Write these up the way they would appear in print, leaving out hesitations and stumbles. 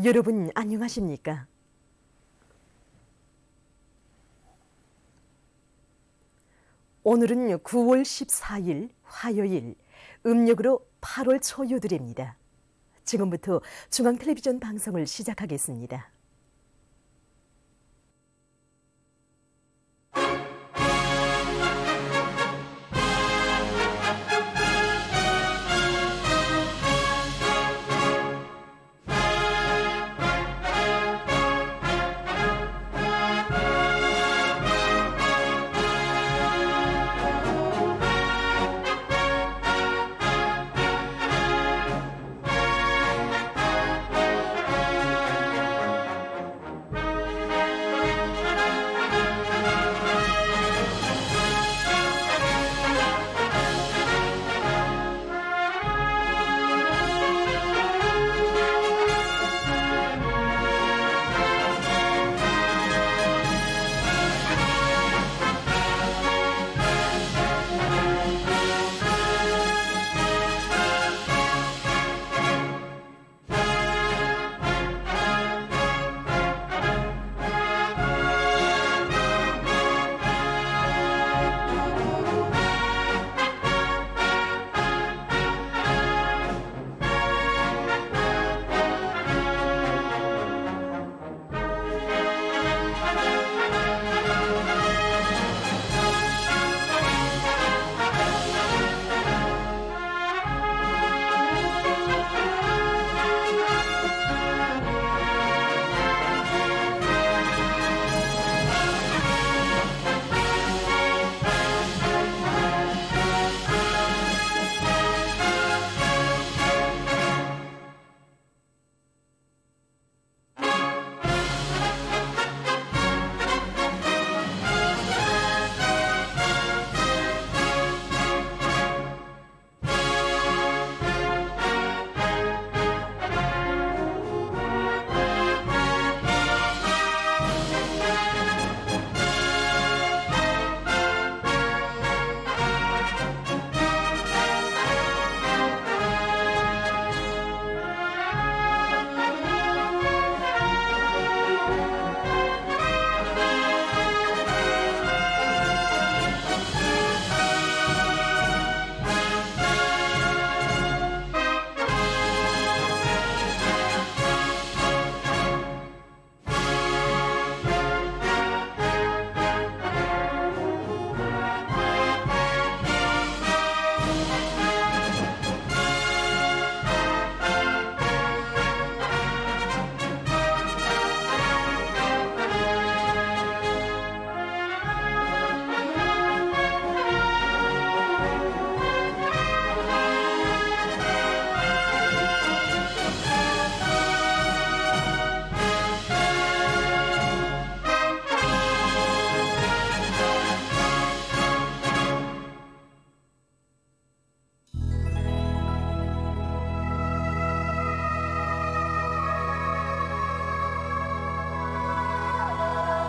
여러분 안녕하십니까? 오늘은 9월 14일 화요일, 음력으로 8월 초요들입니다. 지금부터 중앙텔레비전 방송을 시작하겠습니다.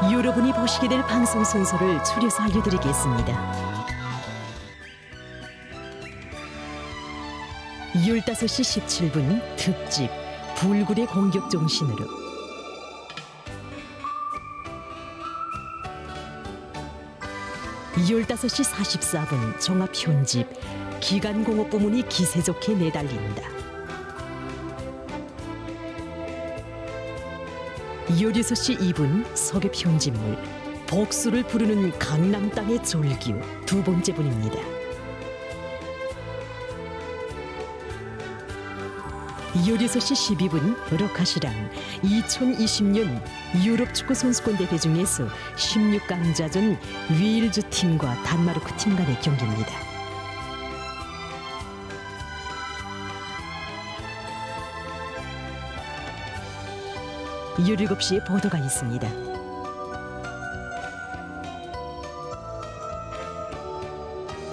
여러분이 보시게 될 방송 순서를 추려서 알려드리겠습니다. 15시 17분 특집 불굴의 공격 정신으로, 15시 44분 종합 편집 기간공업 부문이 기세 좋게 내달린다. 16시 2분 서계 편집물 복수를 부르는 강남 땅의 졸기우 두 번째 분입니다. 16시 12분 로카시랑 2020년 유럽 축구 선수권 대회 중에서 16강자전 웨일즈 팀과 단마르크 팀 간의 경기입니다. 17시에 보도가 있습니다.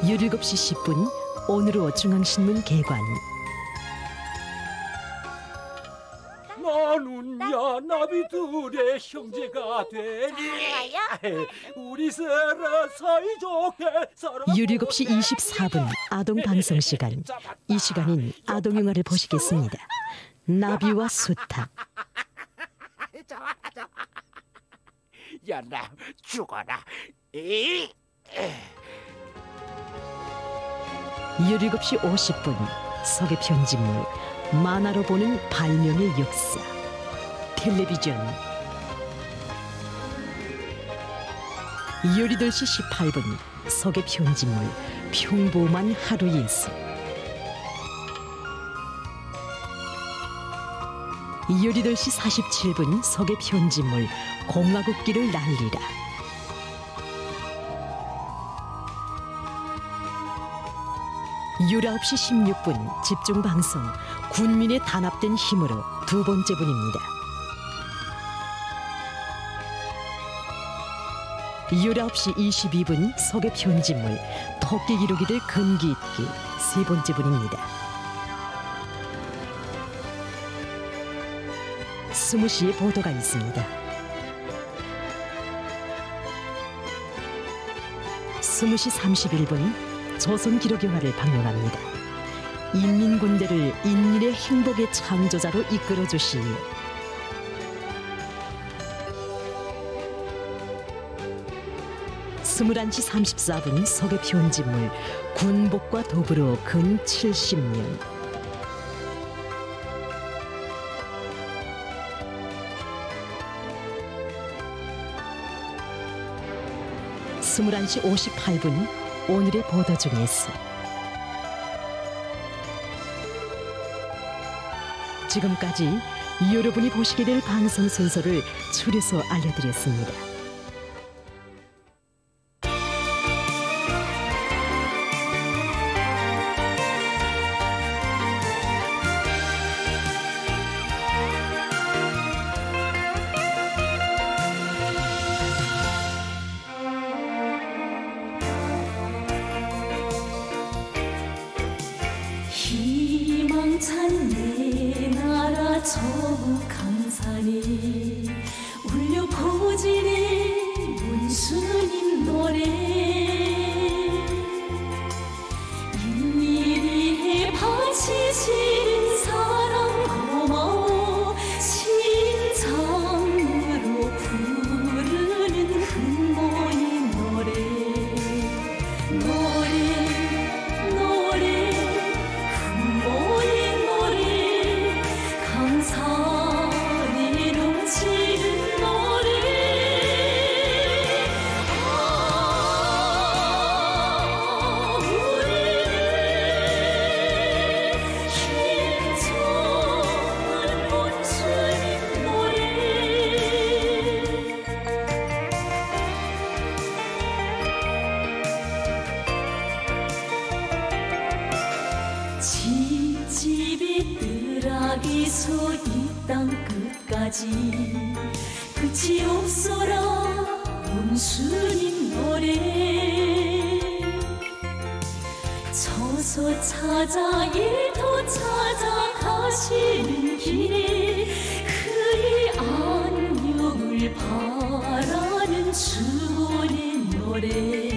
17시 10분 오늘로 중앙신문 개관. 나는야 나비들의 형제가 되니 우리 서로 사이좋게 살아. 17시 24분 아동 방송 시간. 이 시간인 아동 영화를 보시겠습니다. 나비와 수탉. 야, 나 죽어라. 이. 17시 50분 석의 편집물 만화로 보는 발명의 역사 텔레비전. 18시 18분 석의 편집물 평범한 하루의 일수. 18시 47분 석의 편집물 공화국기를 날리라. 19시 16분 집중방송 군민의 단합된 힘으로 두 번째 분입니다. 19시 22분 석의 편집물 토끼 기록이들 금기 읽기 세 번째 분입니다. 20시에 보도가 있습니다. 20시 31분 조선기록영화를 방영합니다. 인민군대를 인민의 행복의 창조자로 이끌어주시오. 21시 34분 석의 편집물 군복과 더불어 근 70년. 21시 58분 오늘의 보도 중에서 지금까지 여러분이 보시게 될 방송 순서를 추려서 알려드렸습니다. 희망찬 내 나라 저 강산이 울려 퍼지는 문수님 노래. 일일이 바치시는 사랑 고마워 심장으로 부르는 흠모의 노래. 집집이 뜨락이소 이 땅 끝까지 끝이 없어라 문수님 노래. 저서 찾아 일터 찾아 가시는 길에 그의 안녕을 바라는 주의 노래.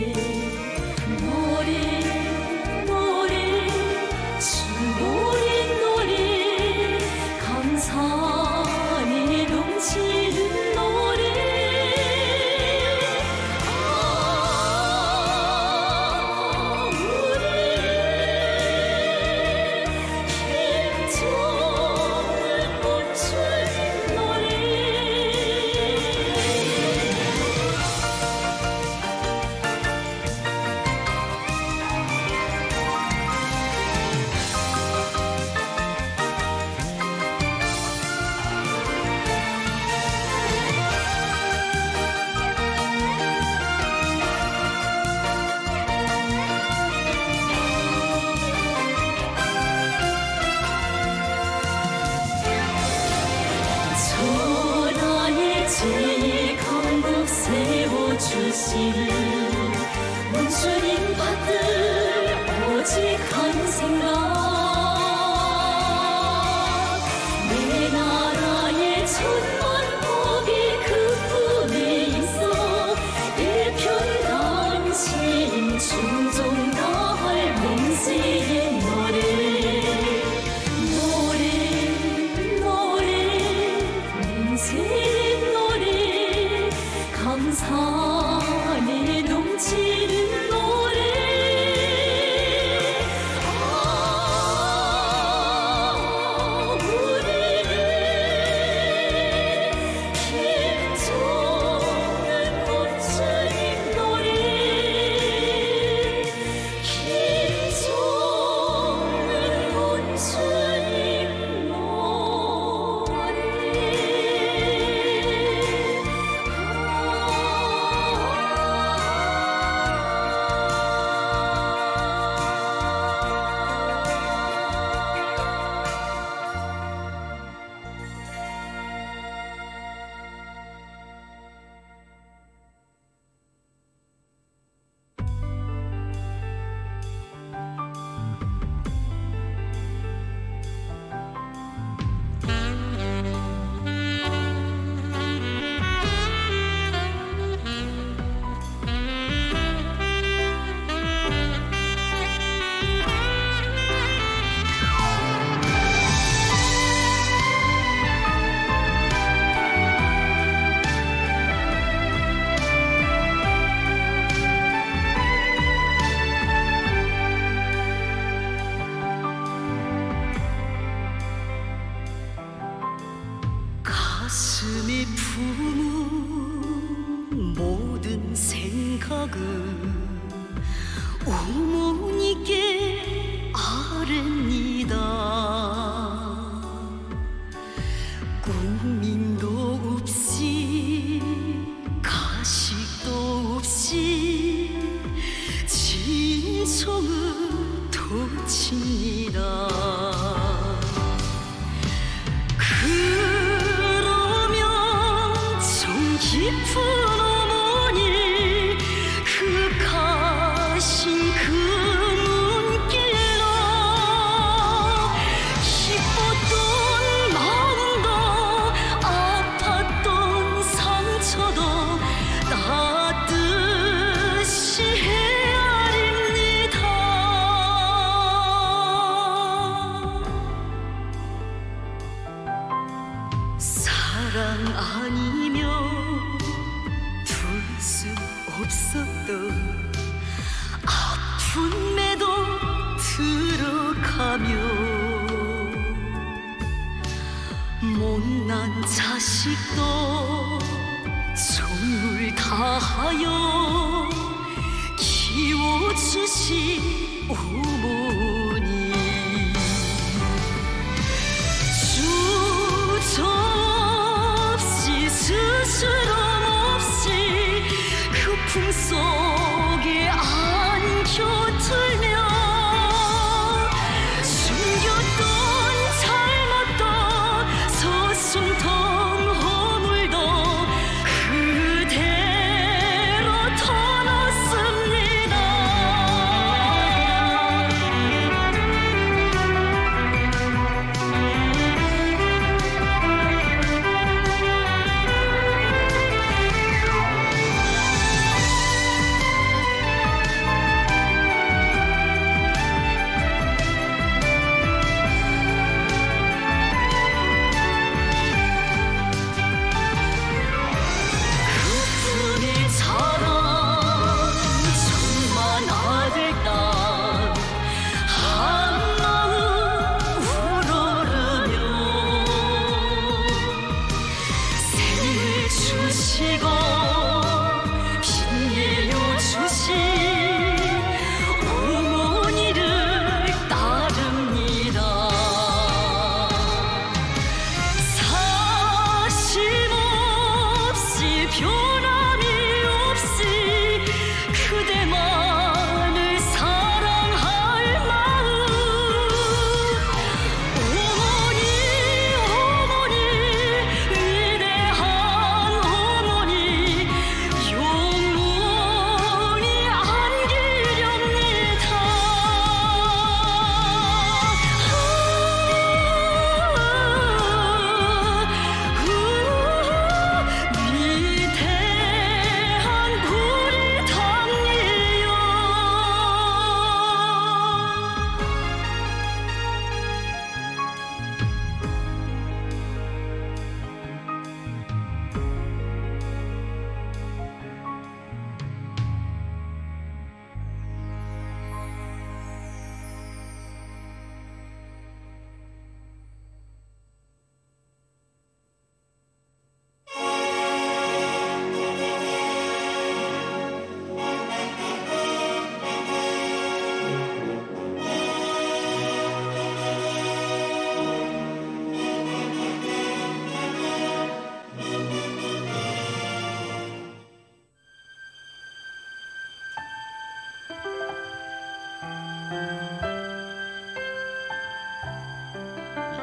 강국 세워주시는 문수님 받들 오직 한 생각. 내 나라의 천만 복이 그 품에 있어 일편단심 충정 다할 맹세의 노래. 맹세의 가슴이 품은 모든 생각은 어머니께 아뢰니다. 꾸밈도 없이 가식도 없이 진정을 토칩니다. 그러면 정 깊은 어머니 그 가신 그 눈길로 기뻤던 마음도 아팠던 상처도 따뜻이 헤아립니다. 사랑 아니면 둘 수 없었던 아픔에도 들어가며 못난 자식도 정을 다하여 키워주신 어머니 주저없이 스스럼 없이 그 품속에 안겨들며 숨겼던 잘못도 서슴던 허물도 그대로 터놨습니다. 그분의 사랑 천만 아들 딸 한마음 우러르며 생을 주시고 빛내어 주신 어머니를 따릅니다. 사심 없이 변함이 없이 그대만을 사랑할 마음 어머니 어머니 위대한 어머니 영원히 안기렵니다. 위대한 우리 당이여.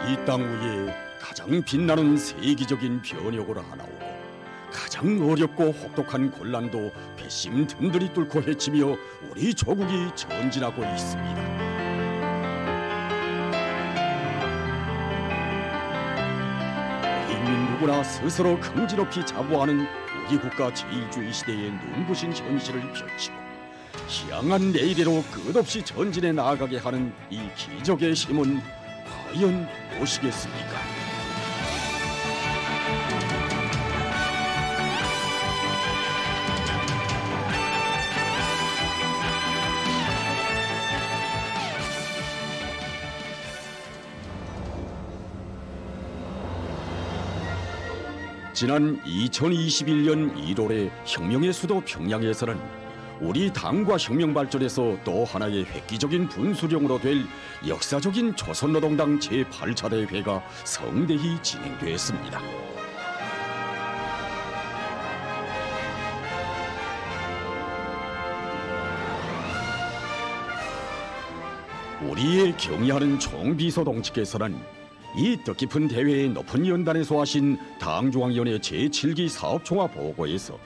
이 땅 위에 가장 빛나는 세기적인 변혁을 하나오고 가장 어렵고 혹독한 곤란도 배심 든든히 뚫고 헤치며 우리 조국이 전진하고 있습니다. 인민 누구나 스스로 긍지높이 자부하는 우리 국가 제일주의 시대의 눈부신 현실을 펼치고 희망한 내일로 끝없이 전진해 나아가게 하는 이 기적의 힘은 과연 무엇이겠습니까? 지난 2021년 1월에 혁명의 수도 평양에서는 우리 당과 혁명 발전에서 또 하나의 획기적인 분수령으로 될 역사적인 조선노동당 제8차 대회가 성대히 진행되었습니다. 우리의 경의하는 총비서동지께서는 이 뜻깊은 대회의 높은 연단에 소하신 당중앙위원회 제7기 사업총화 보고에서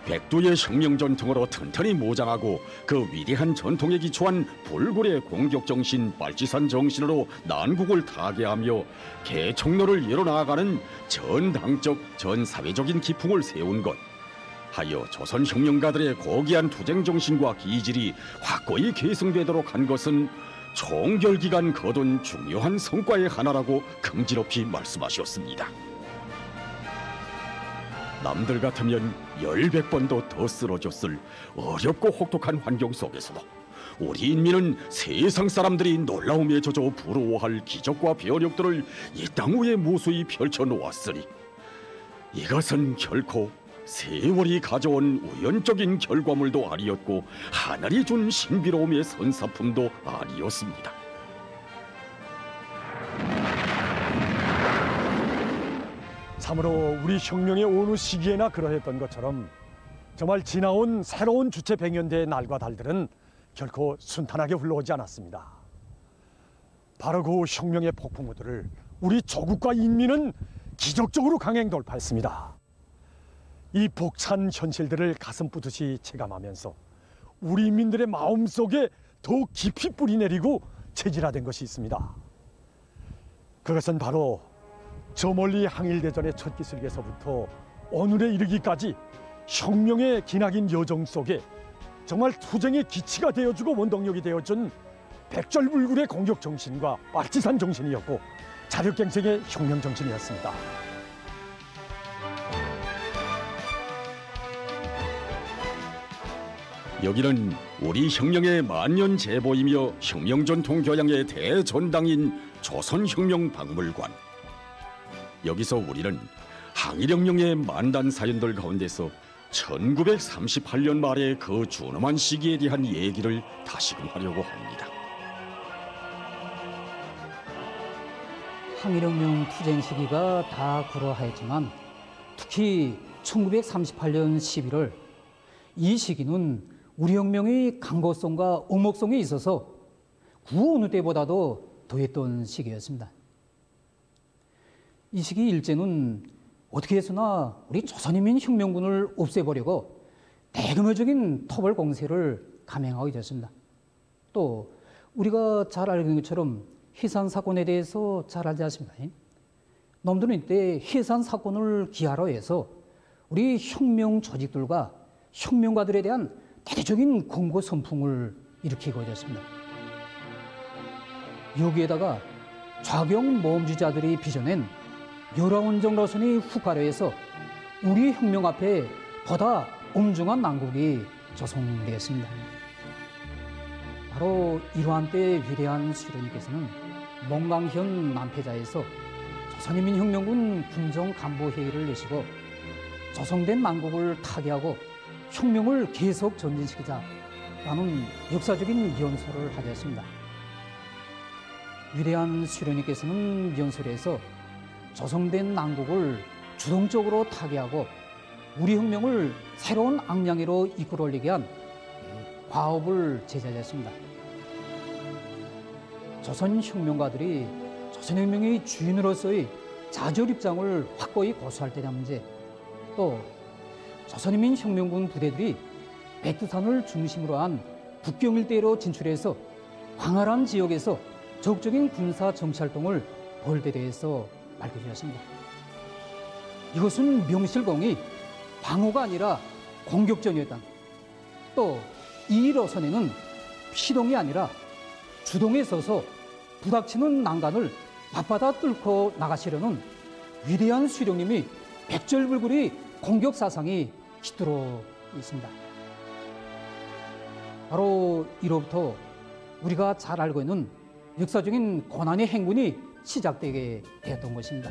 백두의 혁명 전통으로 튼튼히 무장하고 그 위대한 전통에 기초한 불굴의 공격정신 빨치산 정신으로 난국을 타개하며 개척로를 열어나가는 전당적 전사회적인 기풍을 세운 것 하여 조선혁명가들의 고귀한 투쟁정신과 기질이 확고히 계승되도록 한 것은 총결기간 거둔 중요한 성과의 하나라고 긍지럽히 말씀하셨습니다. 남들 같으면 10~100번도 더 쓰러졌을 어렵고 혹독한 환경 속에서도 우리 인민은 세상 사람들이 놀라움에 젖어 부러워할 기적과 변혁들을 이 땅 위에 무수히 펼쳐놓았으니 이것은 결코 세월이 가져온 우연적인 결과물도 아니었고 하늘이 준 신비로움의 선사품도 아니었습니다. 참으로 우리 혁명의 어느 시기에나 그러했던 것처럼 정말 지나온 새로운 주체 100년대의 날과 달들은 결코 순탄하게 흘러오지 않았습니다. 바로 그 혁명의 폭풍우들을 우리 조국과 인민은 기적적으로 강행 돌파했습니다. 이 벅찬 현실들을 가슴 뿌듯이 체감하면서 우리 인민들의 마음속에 더욱 깊이 뿌리내리고 체질화된 것이 있습니다. 그것은 바로 저 멀리 항일대전의 첫 기슭에서부터 오늘에 이르기까지 혁명의 기나긴 여정 속에 정말 투쟁의 기치가 되어주고 원동력이 되어준 백절불굴의 공격정신과 빨치산 정신이었고 자력갱생의 혁명정신이었습니다. 여기는 우리 혁명의 만년 제보이며 혁명전통 교양의 대전당인 조선혁명박물관. 여기서 우리는 항일혁명의 만단 사연들 가운데서 1938년 말의 그 준엄한 시기에 대한 얘기를 다시금 하려고 합니다. 항일혁명 투쟁 시기가 다 그러하였지만 특히 1938년 11월 이 시기는 우리 혁명의 강고성과 엄혹성에 있어서 그 어느 때보다도 더했던 시기였습니다. 이 시기 일제는 어떻게 해서나 우리 조선인민 혁명군을 없애버리고 대규모적인 토벌 공세를 감행하게 됐습니다. 또 우리가 잘 알고 있는 것처럼 해산 사건에 대해서 잘 알지 않습니까? 놈들은 이때 해산 사건을 기하로 해서 우리 혁명 조직들과 혁명가들에 대한 대대적인 공고 선풍을 일으키고 있었습니다. 여기에다가 좌경 모험주자들이 빚어낸 열화원정 노선이 훅가려해서 우리 혁명 앞에 보다 엄중한 난국이 조성되었습니다. 바로 이러한 때 위대한 수련님께서는 몽강현 남패자에서 조선인민혁명군 군정간부회의를 내시고 조성된 난국을 타개하고 혁명을 계속 전진시키자라는 역사적인 연설을 하셨습니다. 위대한 수련님께서는 연설에서 조성된 난국을 주동적으로 타개하고 우리 혁명을 새로운 악량으로 이끌어 올리게 한 과업을 제시하셨습니다. 조선 혁명가들이 조선혁명의 주인으로서의 자절 입장을 확고히 고수할 때의 문제, 또 조선인민 혁명군 부대들이 백두산을 중심으로 한 북경 일대로 진출해서 광활한 지역에서 적극적인 군사 정치활동을 벌일 때 대해서 밝혀주셨습니다. 이것은 명실공히 방어가 아니라 공격전이었다. 또 이 일호선에는 피동이 아니라 주동에 서서 부닥치는 난간을 맞받아 뚫고 나가시려는 위대한 수령님이 백절불굴의 공격 사상이 깃들어 있습니다. 바로 이로부터 우리가 잘 알고 있는 역사적인 고난의 행군이 시작되게 되었던 것입니다.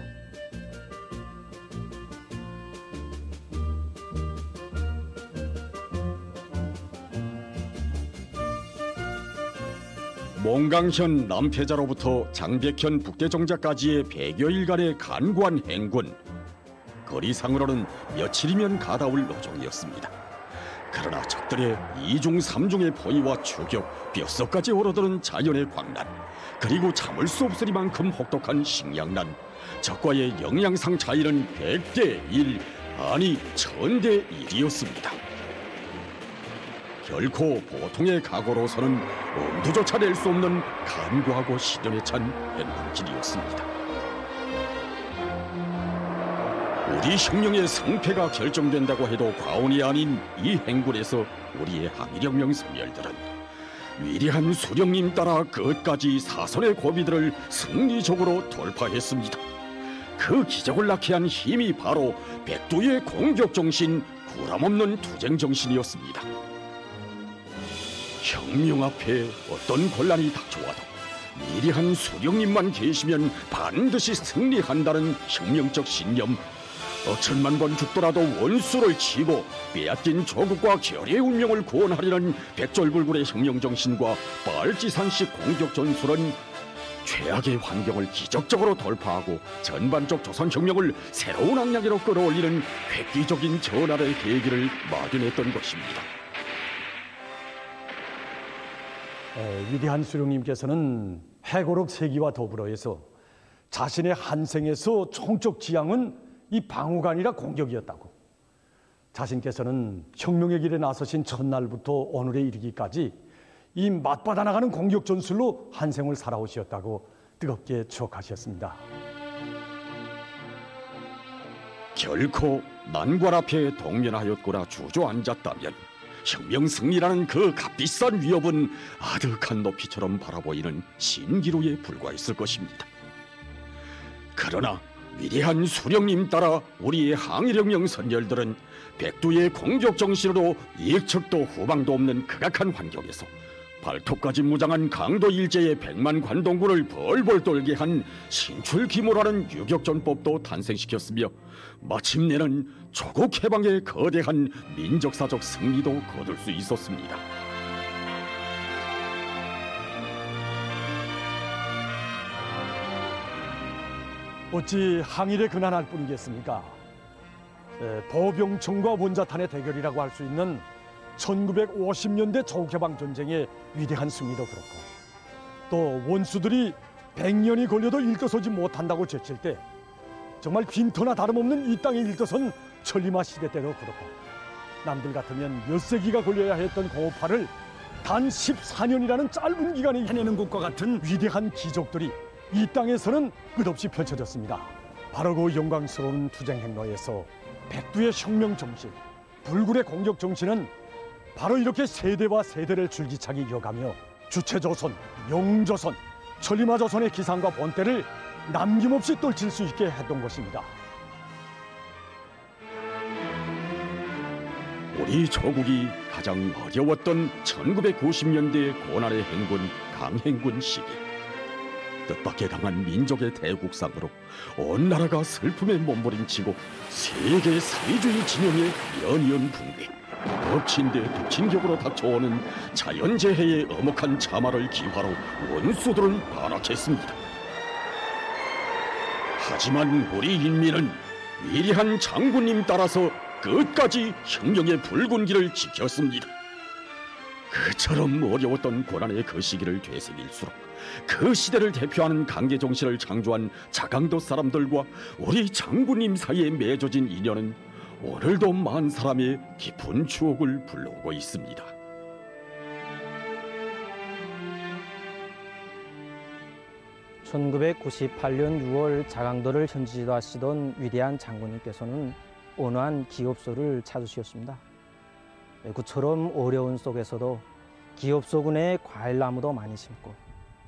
몽강현 남패자로부터 장백현 북대정자까지의 100여일간의 간관 행군. 거리상으로는 며칠이면 가다울 노정이었습니다. 그러나 적들의 이중 삼중의 포위와 추격, 뼛속까지 오르드는 자연의 광란, 그리고 참을 수 없으리만큼 혹독한 식량난, 적과의 영양상 차이는 100대 1, 아니 1000대 1이었습니다. 결코 보통의 각오로서는 엄두조차 낼 수 없는 간과하고 시련에 찬 행군길이었습니다. 우리 혁명의 성패가 결정된다고 해도 과언이 아닌 이 행군에서 우리의 항일혁명 선열들은 위대한 수령님 따라 끝까지 사선의 고비들을 승리적으로 돌파했습니다. 그 기적을 낳게 한 힘이 바로 백두의 공격정신, 구람없는 투쟁정신이었습니다. 혁명 앞에 어떤 곤란이 닥쳐와도 위대한 수령님만 계시면 반드시 승리한다는 혁명적 신념, 어천만 번 죽더라도 원수를 치고 빼앗긴 조국과 결의의 운명을 구원하려는 백절불굴의 혁명정신과 빨치산식 공격전술은 최악의 환경을 기적적으로 돌파하고 전반적 조선혁명을 새로운 악량으로 끌어올리는 획기적인 전환의 계기를 마련했던 것입니다. 위대한 수령님께서는 해고록 세기와 더불어해서 자신의 한생에서 총적 지향은 이 방어가 아니라 공격이었다고, 자신께서는 혁명의 길에 나서신 첫날부터 오늘에 이르기까지 이 맞받아 나가는 공격 전술로 한생을 살아오셨다고 뜨겁게 추억하셨습니다. 결코 난관 앞에 동면하였거나 주저앉았다면 혁명 승리라는 그 값비싼 위협은 아득한 높이처럼 바라보이는 신기루에 불과했을 것입니다. 그러나 위대한 수령님 따라 우리의 항일혁명 선열들은 백두의 공격정신으로 예측도 후방도 없는 극악한 환경에서 발톱까지 무장한 강도 일제의 100만 관동군을 벌벌 떨게 한 신출귀몰하는 유격전법도 탄생시켰으며 마침내는 조국 해방의 거대한 민족사적 승리도 거둘 수 있었습니다. 어찌 항일에 근한할 뿐이겠습니까? 보병청과 원자탄의 대결이라고 할 수 있는 1950년대 조국해방 전쟁의 위대한 승리도 그렇고, 또 원수들이 100년이 걸려도 일떠서지 못한다고 제칠 때 정말 빈터나 다름없는 이 땅에 일떠선 천리마 시대 때도 그렇고, 남들 같으면 몇 세기가 걸려야 했던 공업화를 단 14년이라는 짧은 기간에 해내는 것과 같은 위대한 기적들이 이 땅에서는 끝없이 펼쳐졌습니다. 바로 그 영광스러운 투쟁 행로에서 백두의 혁명 정신, 불굴의 공격 정신은 바로 이렇게 세대와 세대를 줄기차게 이어가며 주체조선, 영조선, 천리마조선의 기상과 본때를 남김없이 떨칠 수 있게 했던 것입니다. 우리 조국이 가장 어려웠던 1990년대 고난의 행군, 강행군 시기, 뜻밖의 당한 민족의 대국상으로 온 나라가 슬픔에 몸부림치고 세계 사회주의 진영의 연이은 붕괴, 엎친 데 덮친 격으로 닥쳐오는 자연재해의 엄혹한 참화를 기화로 원수들은 발악했습니다. 하지만 우리 인민은 위대한 장군님 따라서 끝까지 혁명의 붉은 길을 지켰습니다. 그처럼 어려웠던 고난의 그 시기를 되새길수록 그 시대를 대표하는 강계 정신을 창조한 자강도 사람들과 우리 장군님 사이에 맺어진 인연은 오늘도 많은 사람의 깊은 추억을 불러오고 있습니다. (1998년 6월) 자강도를 현지지도하시던 위대한 장군님께서는 온화한 기업소를 찾으셨습니다. 그처럼 어려운 속에서도 기업소군에 과일나무도 많이 심고,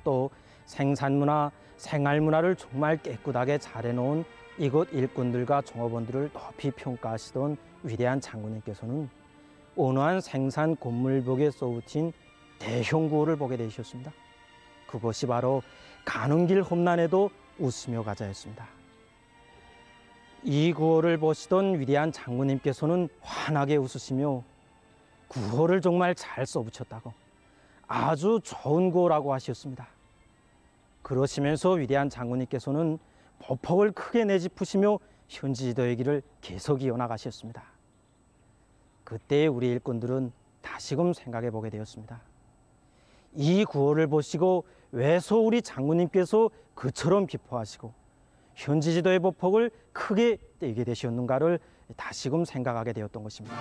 또 생산문화, 생활문화를 정말 깨끗하게 잘 해놓은 이곳 일꾼들과 종업원들을 높이 평가하시던 위대한 장군님께서는 온화한 생산 건물벽에 쏘우친 대형 구호를 보게 되셨습니다. 그것이 바로 가는 길 험난에도 웃으며 가자였습니다. 이 구호를 보시던 위대한 장군님께서는 환하게 웃으시며 구호를 정말 잘 써붙였다고, 아주 좋은 구호라고 하셨습니다. 그러시면서 위대한 장군님께서는 보폭을 크게 내짚으시며 현지 지도의 길을 계속 이어나가셨습니다. 그때 우리 일꾼들은 다시금 생각해 보게 되었습니다. 이 구호를 보시고 왜소 우리 장군님께서 그처럼 비포하시고 현지 지도의 보폭을 크게 떼게 되셨는가를 다시금 생각하게 되었던 것입니다.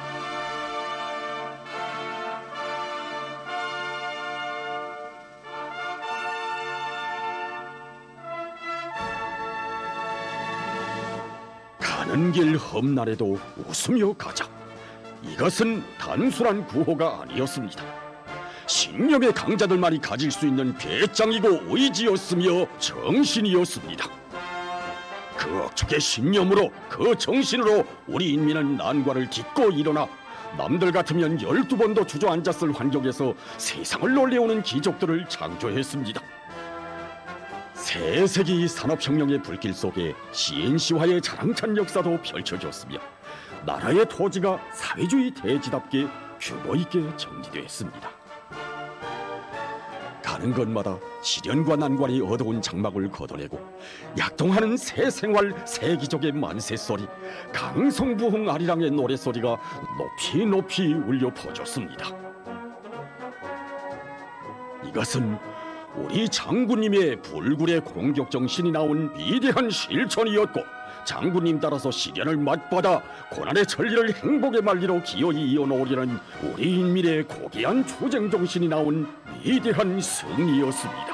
가는 길 험난에도 웃으며 가자. 이것은 단순한 구호가 아니었습니다. 신념의 강자들만이 가질 수 있는 배짱이고 의지였으며 정신이었습니다. 그 억척의 신념으로, 그 정신으로 우리 인민은 난관을 딛고 일어나 남들 같으면 12번도 주저앉았을 환경에서 세상을 놀래우는 기적들을 창조했습니다. 새 세기 산업혁명의 불길 속에 CNC화의 자랑찬 역사도 펼쳐졌으며 나라의 토지가 사회주의 대지답게 규모 있게 정리됐습니다. 가는 곳마다 시련과 난관이 어두운 장막을 걷어내고 약동하는 새 생활, 새 기적의 만세소리, 강성부흥 아리랑의 노래소리가 높이 높이 울려 퍼졌습니다. 이것은 우리 장군님의 불굴의 공격정신이 나온 위대한 실천이었고, 장군님 따라서 시련을 맞받아 고난의 천리를 행복의 말리로 기어이 이어놓으려는 우리 인민의 고귀한 투쟁정신이 나온 위대한 승리였습니다.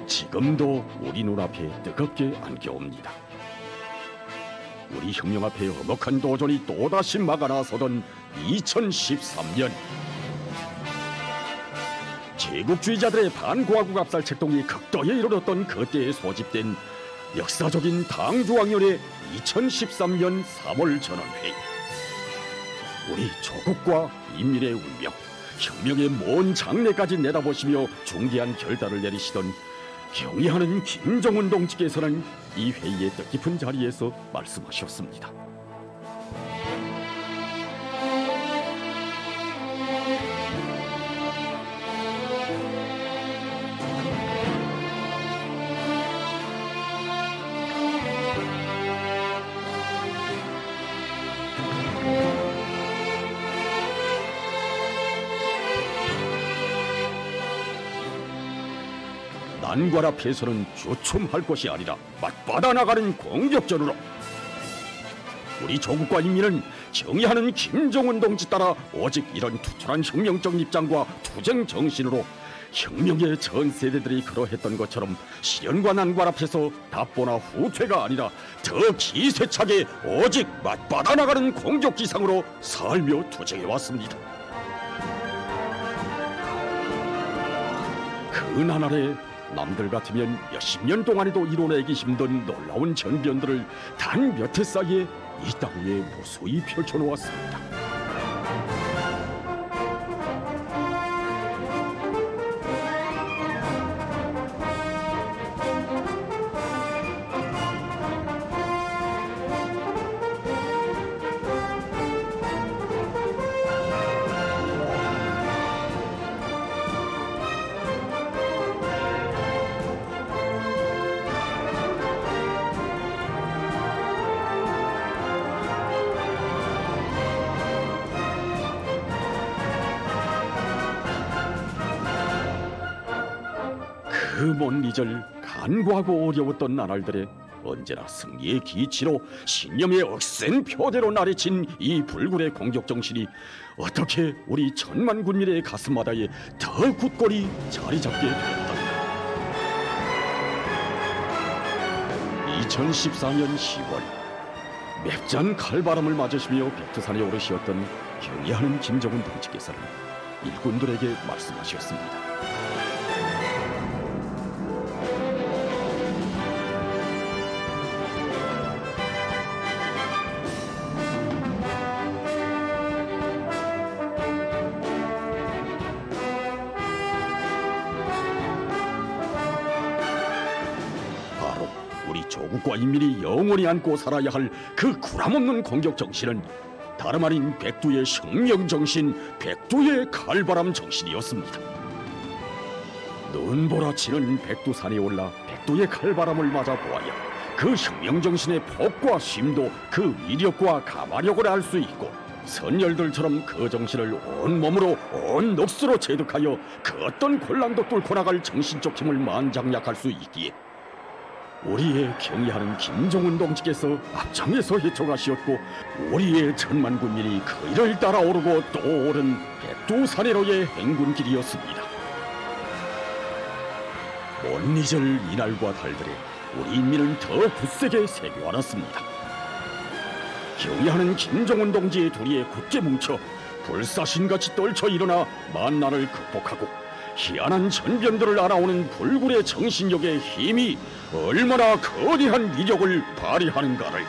지금도 우리 눈앞에 뜨겁게 안겨옵니다. 우리 혁명 앞에 엄혹한 도전이 또다시 막아 나서던 2013년, 제국주의자들의 반고아국 압살 책동이 극도에 이르렀던 그때에 소집된 역사적인 당중앙위원회 2013년 3월 전원회의. 우리 조국과 인민의 운명, 혁명의 먼 장래까지 내다보시며 중대한 결단을 내리시던 경의하는 김정은 동지께서는 이 회의의 뜻깊은 자리에서 말씀하셨습니다. 난관 앞에서는 주춤할 것이 아니라 맞받아 나가는 공격전으로 우리 조국과 인민은 경의하는 김정은 동지 따라 오직 이런 투철한 혁명적 입장과 투쟁 정신으로 혁명의 전 세대들이 그러했던 것처럼 시련과 난관 앞에서 답보나 후퇴가 아니라 더 기세차게 오직 맞받아 나가는 공격 기상으로 살며 투쟁해왔습니다. 그 나날에 남들 같으면 몇십 년 동안에도 이뤄내기 힘든 놀라운 전변들을 단 몇 해 사이에 이 땅 위에 무수히 펼쳐놓았습니다. 그 먼 이절 간과하고 어려웠던 나날들에 언제나 승리의 기치로 신념의 억센 표대로 나래친 이 불굴의 공격정신이 어떻게 우리 천만 군민의 가슴마다에 더 굳건히 자리 잡게 되었던가. 2014년 10월 맵잔 칼바람을 맞으시며 백두산에 오르시었던 경의하는 김정은 동지께서는 일꾼들에게 말씀하셨습니다. 우리 조국과 인민이 영원히 안고 살아야 할 그 구람없는 공격 정신은 다름 아닌 백두의 혁명 정신, 백두의 칼바람 정신이었습니다. 눈보라치는 백두산에 올라 백두의 칼바람을 맞아 보아야 그 혁명 정신의 폭과 심도, 그 위력과 가마력을 알 수 있고, 선열들처럼 그 정신을 온몸으로 온 넋으로 체득하여 그 어떤 곤란도 뚫고 나갈 정신적 힘을 만장약할 수 있기에 우리의 경의하는 김정은 동지께서 앞장에서 헤쳐가시었고, 우리의 천만 군민이 그 일을 따라오르고 또 오른 백두산해로의 행군길이었습니다. 못 잊을 이날과 달들에 우리 인민은 더 굳세게 새겨알았습니다. 경의하는 김정은 동지의 둘이에 굳게 뭉쳐 불사신같이 떨쳐 일어나 만난을 극복하고 희한한 전변들을 알아오는 불굴의 정신력의 힘이 얼마나 거대한 위력을 발휘하는가를.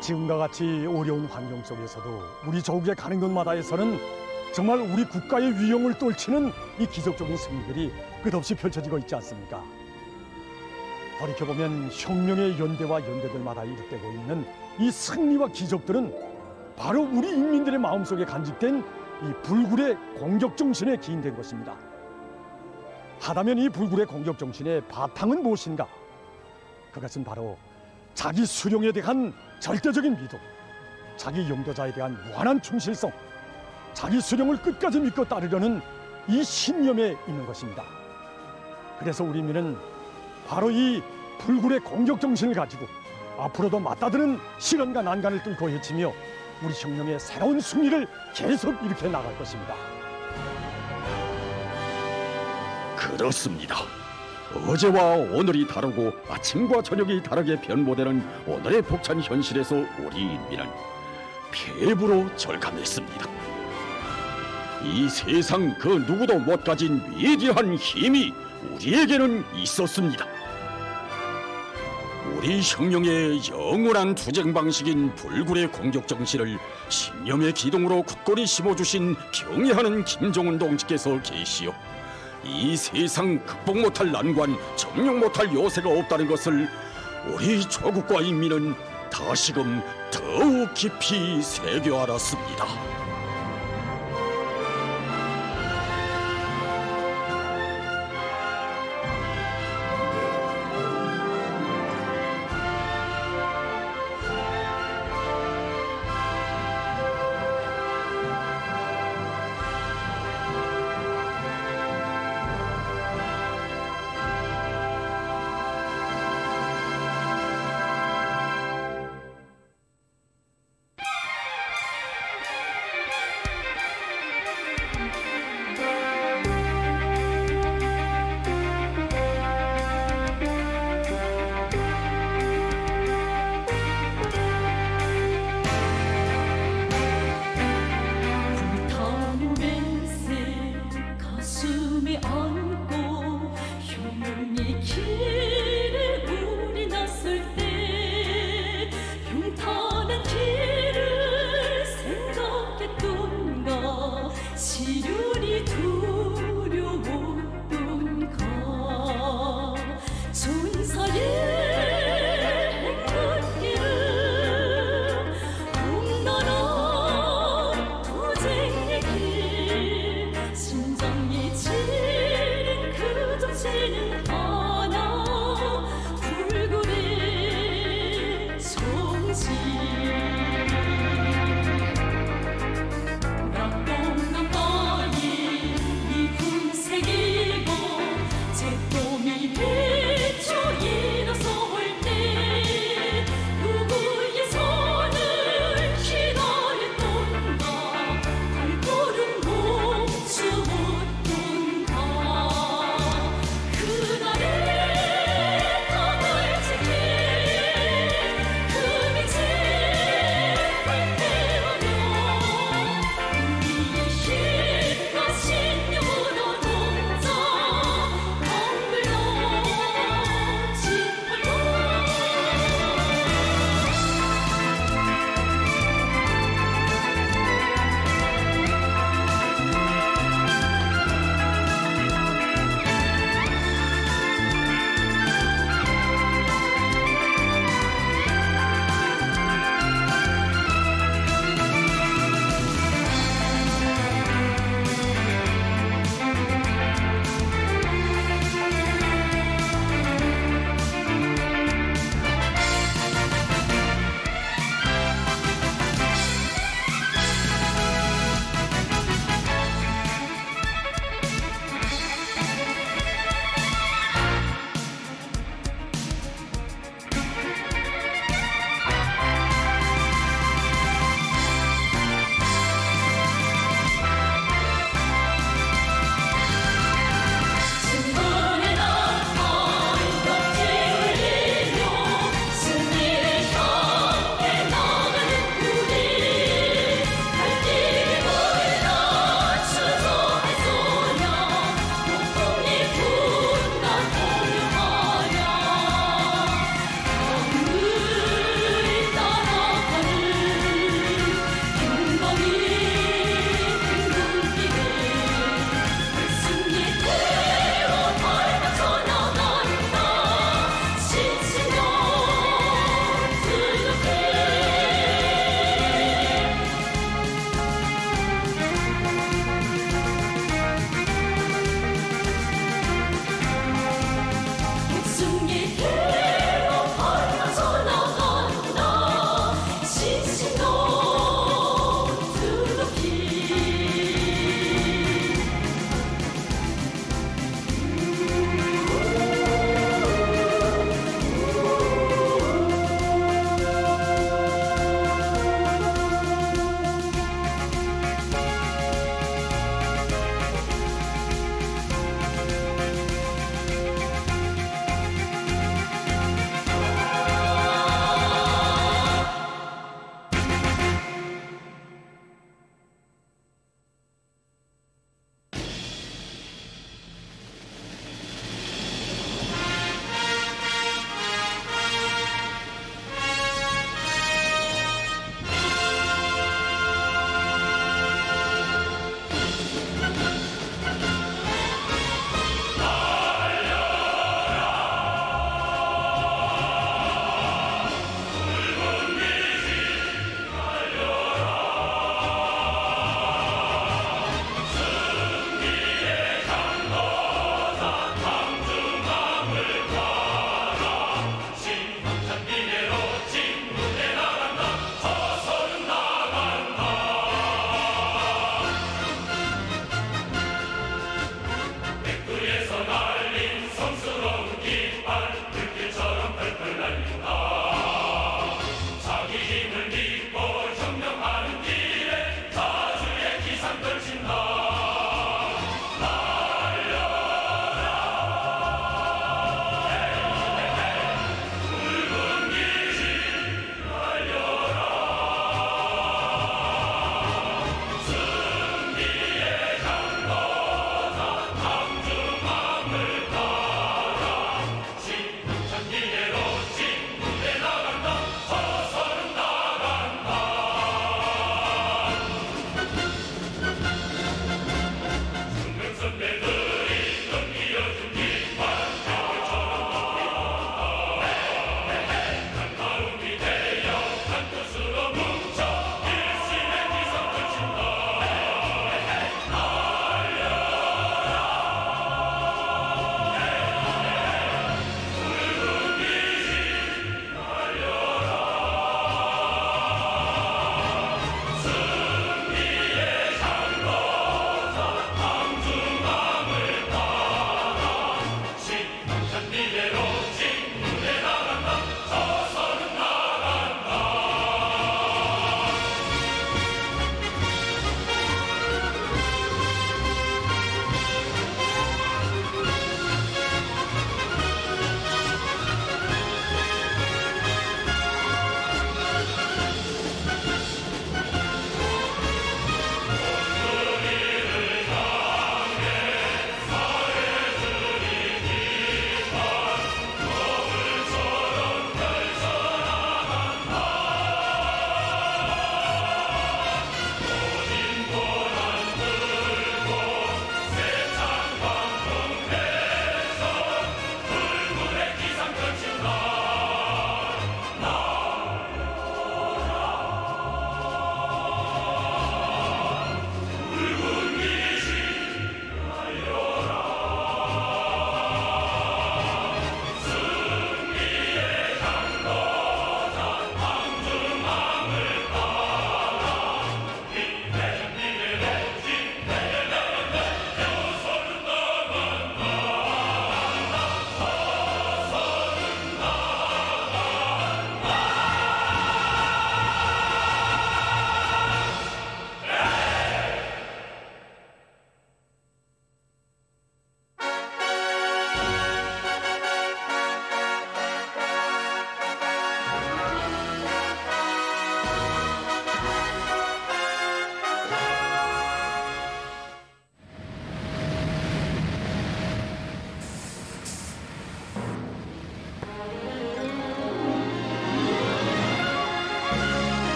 지금과 같이 어려운 환경 속에서도 우리 조국의 가는 곳마다에서는 정말 우리 국가의 위용을 떨치는 이 기적적인 승리들이 끝없이 펼쳐지고 있지 않습니까? 돌이켜보면 혁명의 연대와 연대들마다 이룩되고 있는 이 승리와 기적들은 바로 우리 인민들의 마음속에 간직된 이 불굴의 공격정신에 기인된 것입니다. 하다면 이 불굴의 공격정신의 바탕은 무엇인가? 그것은 바로 자기 수령에 대한 절대적인 믿음, 자기 영도자에 대한 무한한 충실성, 자기 수령을 끝까지 믿고 따르려는 이 신념에 있는 것입니다. 그래서 우리 민은 바로 이 불굴의 공격정신을 가지고 앞으로도 맞닥뜨는 시련과 난간을 뚫고 헤치며 우리 혁명의 새로운 승리를 계속 일으켜 나갈 것입니다. 그렇습니다. 어제와 오늘이 다르고 아침과 저녁이 다르게 변모되는 오늘의 벅찬 현실에서 우리 인민은 패부로 절감했습니다. 이 세상 그 누구도 못 가진 위대한 힘이 우리에게는 있었습니다. 우리 혁명의 영원한 투쟁 방식인 불굴의 공격 정신을 신념의 기둥으로 굳건히 심어주신 경의하는 김정은 동지께서 계시어 이 세상 극복 못할 난관, 점령 못할 요새가 없다는 것을 우리 조국과 인민은 다시금 더욱 깊이 새겨 알았습니다.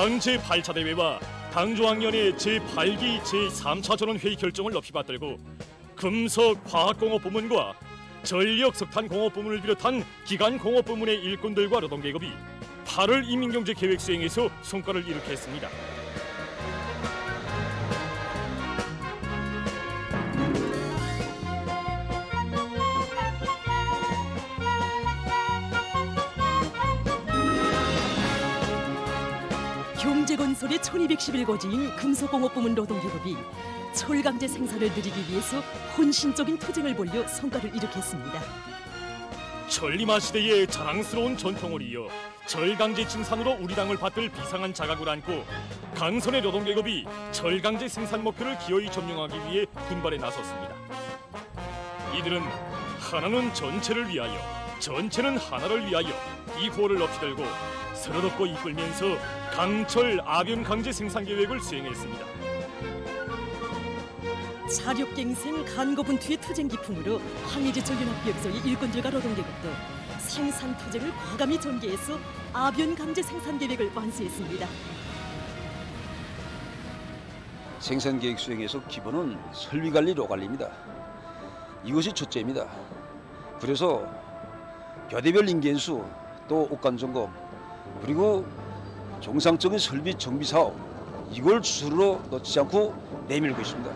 당 제8차 대회와 당조학년의 제8기 제3차 전원회의 결정을 높이 받들고 금속화학공업부문과 전력석탄공업부문을 비롯한 기간공업부문의 일꾼들과 노동계급이 8월 인민경제계획 수행에서 성과를 이룩했습니다. 경제건설의 1211거지인 금속공업부문 노동계급이 철강제 생산을 늘리기 위해서 헌신적인 투쟁을 벌여 성과를 이룩했습니다. 천리마 시대의 자랑스러운 전통을 이어 철강제 증산으로 우리 당을 받들 비상한 자각을 안고 강선의 노동계급이 철강제 생산 목표를 기어이 점령하기 위해 군발에 나섰습니다. 이들은 하나는 전체를 위하여, 전체는 하나를 위하여 이 구호를 높이 들고 서로 돕고 이끌면서 강철 아변 강제 생산 계획을 수행했습니다. 사력갱생 간거분투의 투쟁 기풍으로 황해제철연합기업소의 일꾼들과 노동계급도 생산 투쟁을 과감히 전개해서 아변 강제 생산 계획을 완수했습니다. 생산 계획 수행에서 기본은 설비관리, 로관리입니다. 이것이 첫째입니다. 그래서 교대별 인계수, 또 옷감 점검, 그리고 정상적인 설비 정비 사업, 이걸 주술로 놓치지 않고 내밀고 있습니다.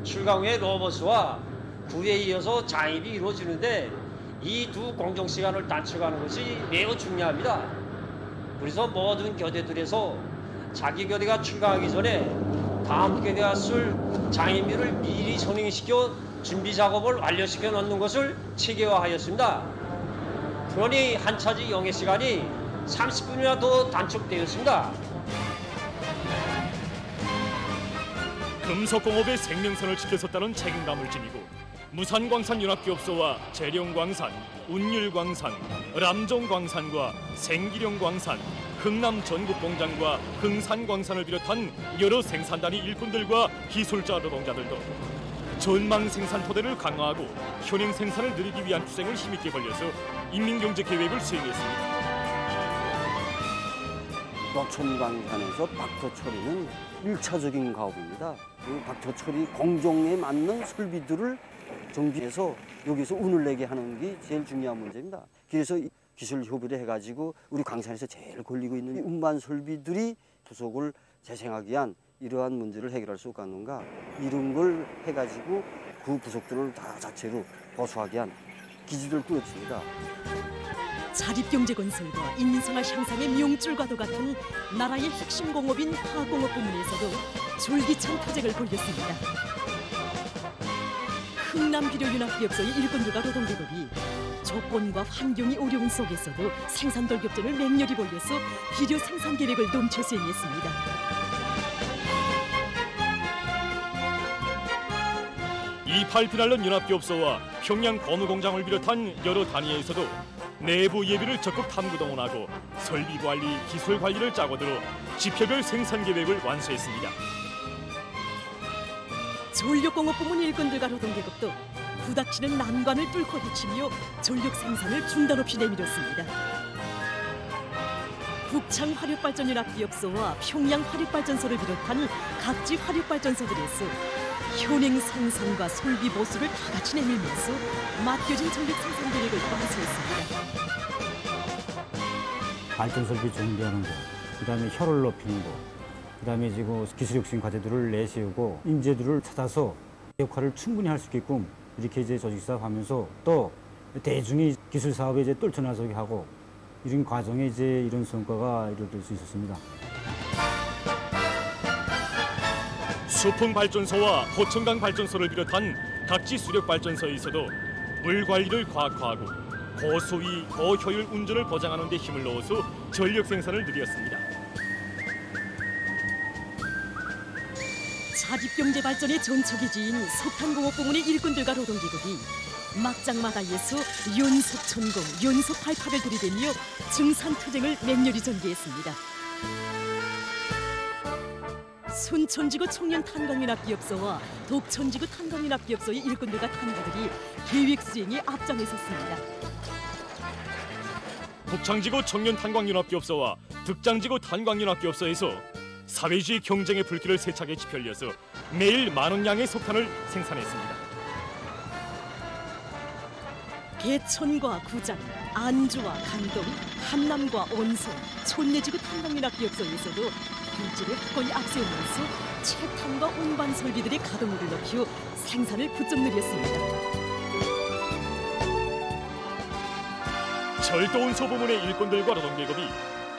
출강 후에 로버스와 구에 이어서 장입이 이루어지는데 이 두 공정 시간을 단축하는 것이 매우 중요합니다. 그래서 모든 교대들에서 자기 교대가 출강하기 전에 다음 교대가 쓸 장입비를 미리 선행시켜 준비 작업을 완료시켜 놓는 것을 체계화하였습니다. 그러니 한 차지 영해 시간이 30분이나 더 단축되었습니다. 금속공업의 생명선을 지켜섰다는 책임감을 지니고 무산광산연합기업소와 재령광산, 운율광산, 람종광산과 생기령광산, 흥남전국공장과 흥산광산을 비롯한 여러 생산단위 일꾼들과 기술자 노동자들도 전망 생산 토대를 강화하고 현행 생산을 늘리기 위한 투쟁을 힘있게 벌여서 인민경제계획을 수행했습니다. 노천광산에서 박토 처리는 1차적인 가업입니다. 그 박토 처리 공정에 맞는 설비들을 정비해서 여기서 운을 내게 하는 게 제일 중요한 문제입니다. 그래서 기술 협의를 해가지고 우리 광산에서 제일 걸리고 있는 운반 설비들이 부속을 재생하기 위한 이러한 문제를 해결할 수 없겠는가, 이런 걸 해가지고 그 부속들을 다 자체로 보수하기 위한 기지를 꾸렸습니다. 자립경제건설과 인민생활 향상의 명줄과도 같은 나라의 핵심 공업인 화공업 부문에서도 줄기찬 투쟁을 벌였습니다. 흥남비료연합기업소의 일꾼들과 노동계급이 조건과 환경이 어려운 속에서도 생산돌 격전을 맹렬히 벌여서 비료 생산 계획을 넘쳐 수행했습니다. 이팔피날론 연합기업소와 평양 건우공장을 비롯한 여러 단위에서도 내부 예비를 적극 탐구동원하고 설비 관리, 기술 관리를 짜고 들어 지표별 생산 계획을 완수했습니다. 전력공업부문 일꾼들과 노동계급도 부닥치는 난관을 뚫고 헤치며 전력 생산을 중단 없이 내밀었습니다. 북창화력발전연합기업소와 평양화력발전소를 비롯한 각지 화력발전소들에서 현행 생산과 설비 보수를 다 같이 내밀면서 맡겨진 전력 생산 계획을 완수했습니다. 발전 설비 준비하는 거, 그다음에 혈을 높이는 거, 그다음에 지금 기술 혁신 과제들을 내세우고 인재들을 찾아서 역할을 충분히 할 수 있게끔 이렇게 이제 조직 사업하면서 또 대중이 기술 사업에 이제 떨쳐나서게 하고 이런 과정에 이제 이런 성과가 이루어질 수 있었습니다. 수풍발전소와 호천강 발전소를 비롯한 각지 수력발전소에서도 물 관리를 과학화하고 고수위, 고효율 운전을 보장하는 데 힘을 넣어서 전력 생산을 늘렸습니다. 자립경제발전의 전초기지인 석탄공업부문의 일꾼들과 노동계급이 막장마다에서 연속 천공, 연속 발파를 들이대며 증산투쟁을 맹렬히 전개했습니다. 순천지구 청년탄광연합기업소와 독천지구 탄광연합기업소의 일꾼들과 탄가들이 계획 수행에 앞장에 섰습니다. 북창지구 청년탄광연합기업소와 득장지구 탄광연합기업소에서 사회주의 경쟁의 불길을 세차게 지펴려서 매일 10,000원 양의 석탄을 생산했습니다. 개천과 구장, 안주와 강동, 한남과 온성, 촌내지구 탄광연합기업소에서도 물질을 확고히 앞세우면서 채탄과 운반 설비들의 가동률을 높여 생산을 부쩍 늘렸습니다. 철도운소 부문의 일꾼들과 노동계급이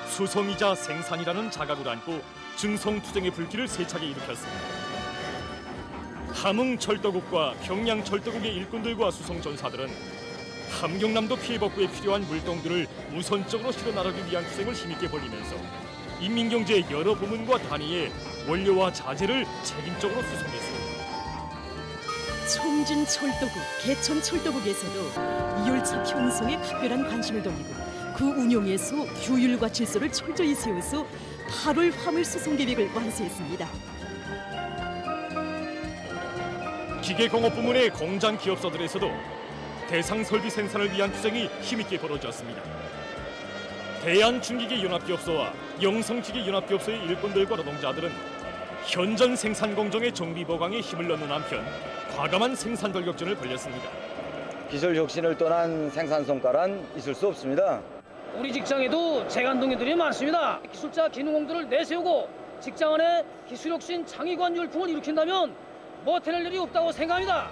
수송이자 생산이라는 자각을 안고 증성투쟁의 불길을 세차게 일으켰습니다. 함흥철도국과 경량철도국의 일꾼들과 수송전사들은 함경남도 피해복구에 필요한 물동들을 우선적으로 실어 나르기 위한 투쟁을 힘있게 벌이면서 인민경제의 여러 부문과 단위의 원료와 자재를 책임적으로 수송했습니다. 청진철도국, 개천철도국에서도 이열차 편성에 각별한 관심을 돌리고 그 운용에서 규율과 질서를 철저히 세워서 8월 화물 수송 계획을 완수했습니다. 기계공업 부문의 공장 기업소들에서도 대상 설비 생산을 위한 투쟁이 힘있게 벌어졌습니다. 대한중기계연합기업소와 영성기계연합기업소의 일꾼들과 노동자들은 현전 생산 공정의 정비 보강에 힘을 넣는 한편 과감한 생산 돌격전을 벌였습니다. 기술 혁신을 떠난 생산 성과란 있을 수 없습니다. 우리 직장에도 재간동인들이 많습니다. 기술자 기능공들을 내세우고 직장 안에 기술 혁신 창의관 열풍을 일으킨다면 못해낼 일이 없다고 생각합니다.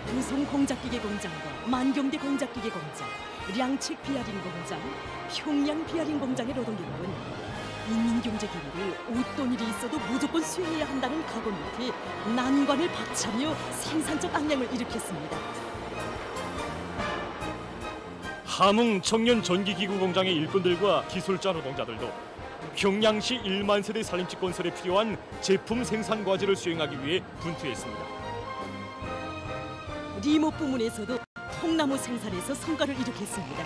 부송 공작기계 공장과 만경대 공작기계 공장, 량측 비아린 공장, 평양 비아린 공장의 노동계급은 인민경제 계획을 어떤 일이 있어도 무조건 수행해야 한다는 각오 밑에 난관을 박차며 생산적 악량을 일으켰습니다. 함흥 청년 전기기구 공장의 일꾼들과 기술자 노동자들도 평양시 1만 세대 산림집 건설에 필요한 제품 생산 과제를 수행하기 위해 분투했습니다. 리모 부문에서도 통나무 생산에서 성과를 이룩했습니다.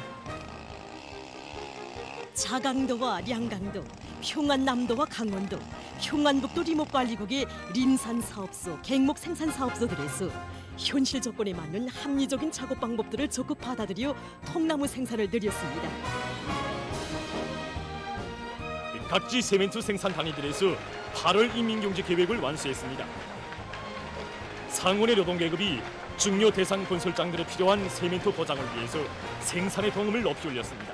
자강도와 량강도, 평안남도와 강원도, 평안북도 리목관리국의 림산사업소, 갱목생산사업소들에서 현실 조건에 맞는 합리적인 작업 방법들을 적극 받아들여 통나무 생산을 늘렸습니다. 각지 세멘트 생산 단위들에서 8월 인민경제 계획을 완수했습니다. 상원의 노동계급이 중요 대상 건설장들에 필요한 세멘트 보장을 위해서 생산의 동음을 높이 올렸습니다.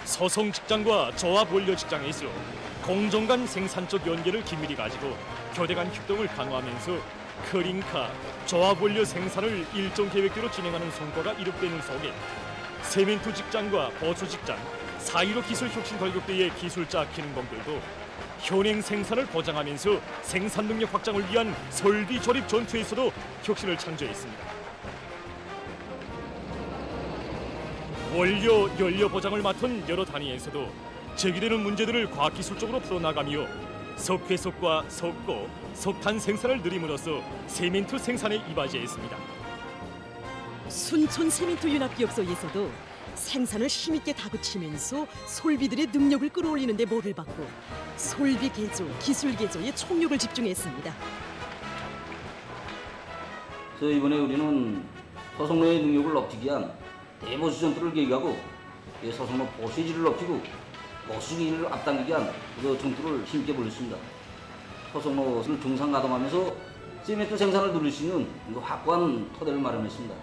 소송 직장과 조합 원료 직장에서 공정 간 생산적 연계를 긴밀히 가지고 교대 간 협동을 강화하면서 크링카, 조합 원료 생산을 일정 계획대로 진행하는 성과가 이룩되는 속에 세멘트 직장과 보수 직장, 4.15 기술 혁신 돌격대의 기술자 기능공들도 현행 생산을 보장하면서 생산 능력 확장을 위한 설비 조립 전투에서도 혁신을 창조했습니다. 원료, 연료 보장을 맡은 여러 단위에서도 제기되는 문제들을 과학기술적으로 풀어나가며 석회석과 석고, 석탄 생산을 늘림으로써 세멘트 생산에 이바지했습니다. 순천 세멘트 연합기업소에서도 생산을 힘있게 다그치면서 솔비들의 능력을 끌어올리는 데 모를 받고 솔비 개조, 기술 개조에 총력을 집중했습니다. 그래서 이번에 우리는 서성로의 능력을 높이기 위한 대보수 전투를 계획하고 서성로 보수지를 높이고 보수기를 앞당기기 위한 그 전투를 힘있게 벌였습니다. 서성로를 정상 가동하면서 세멘트 생산을 누릴 수 있는 확고한 토대를 마련했습니다.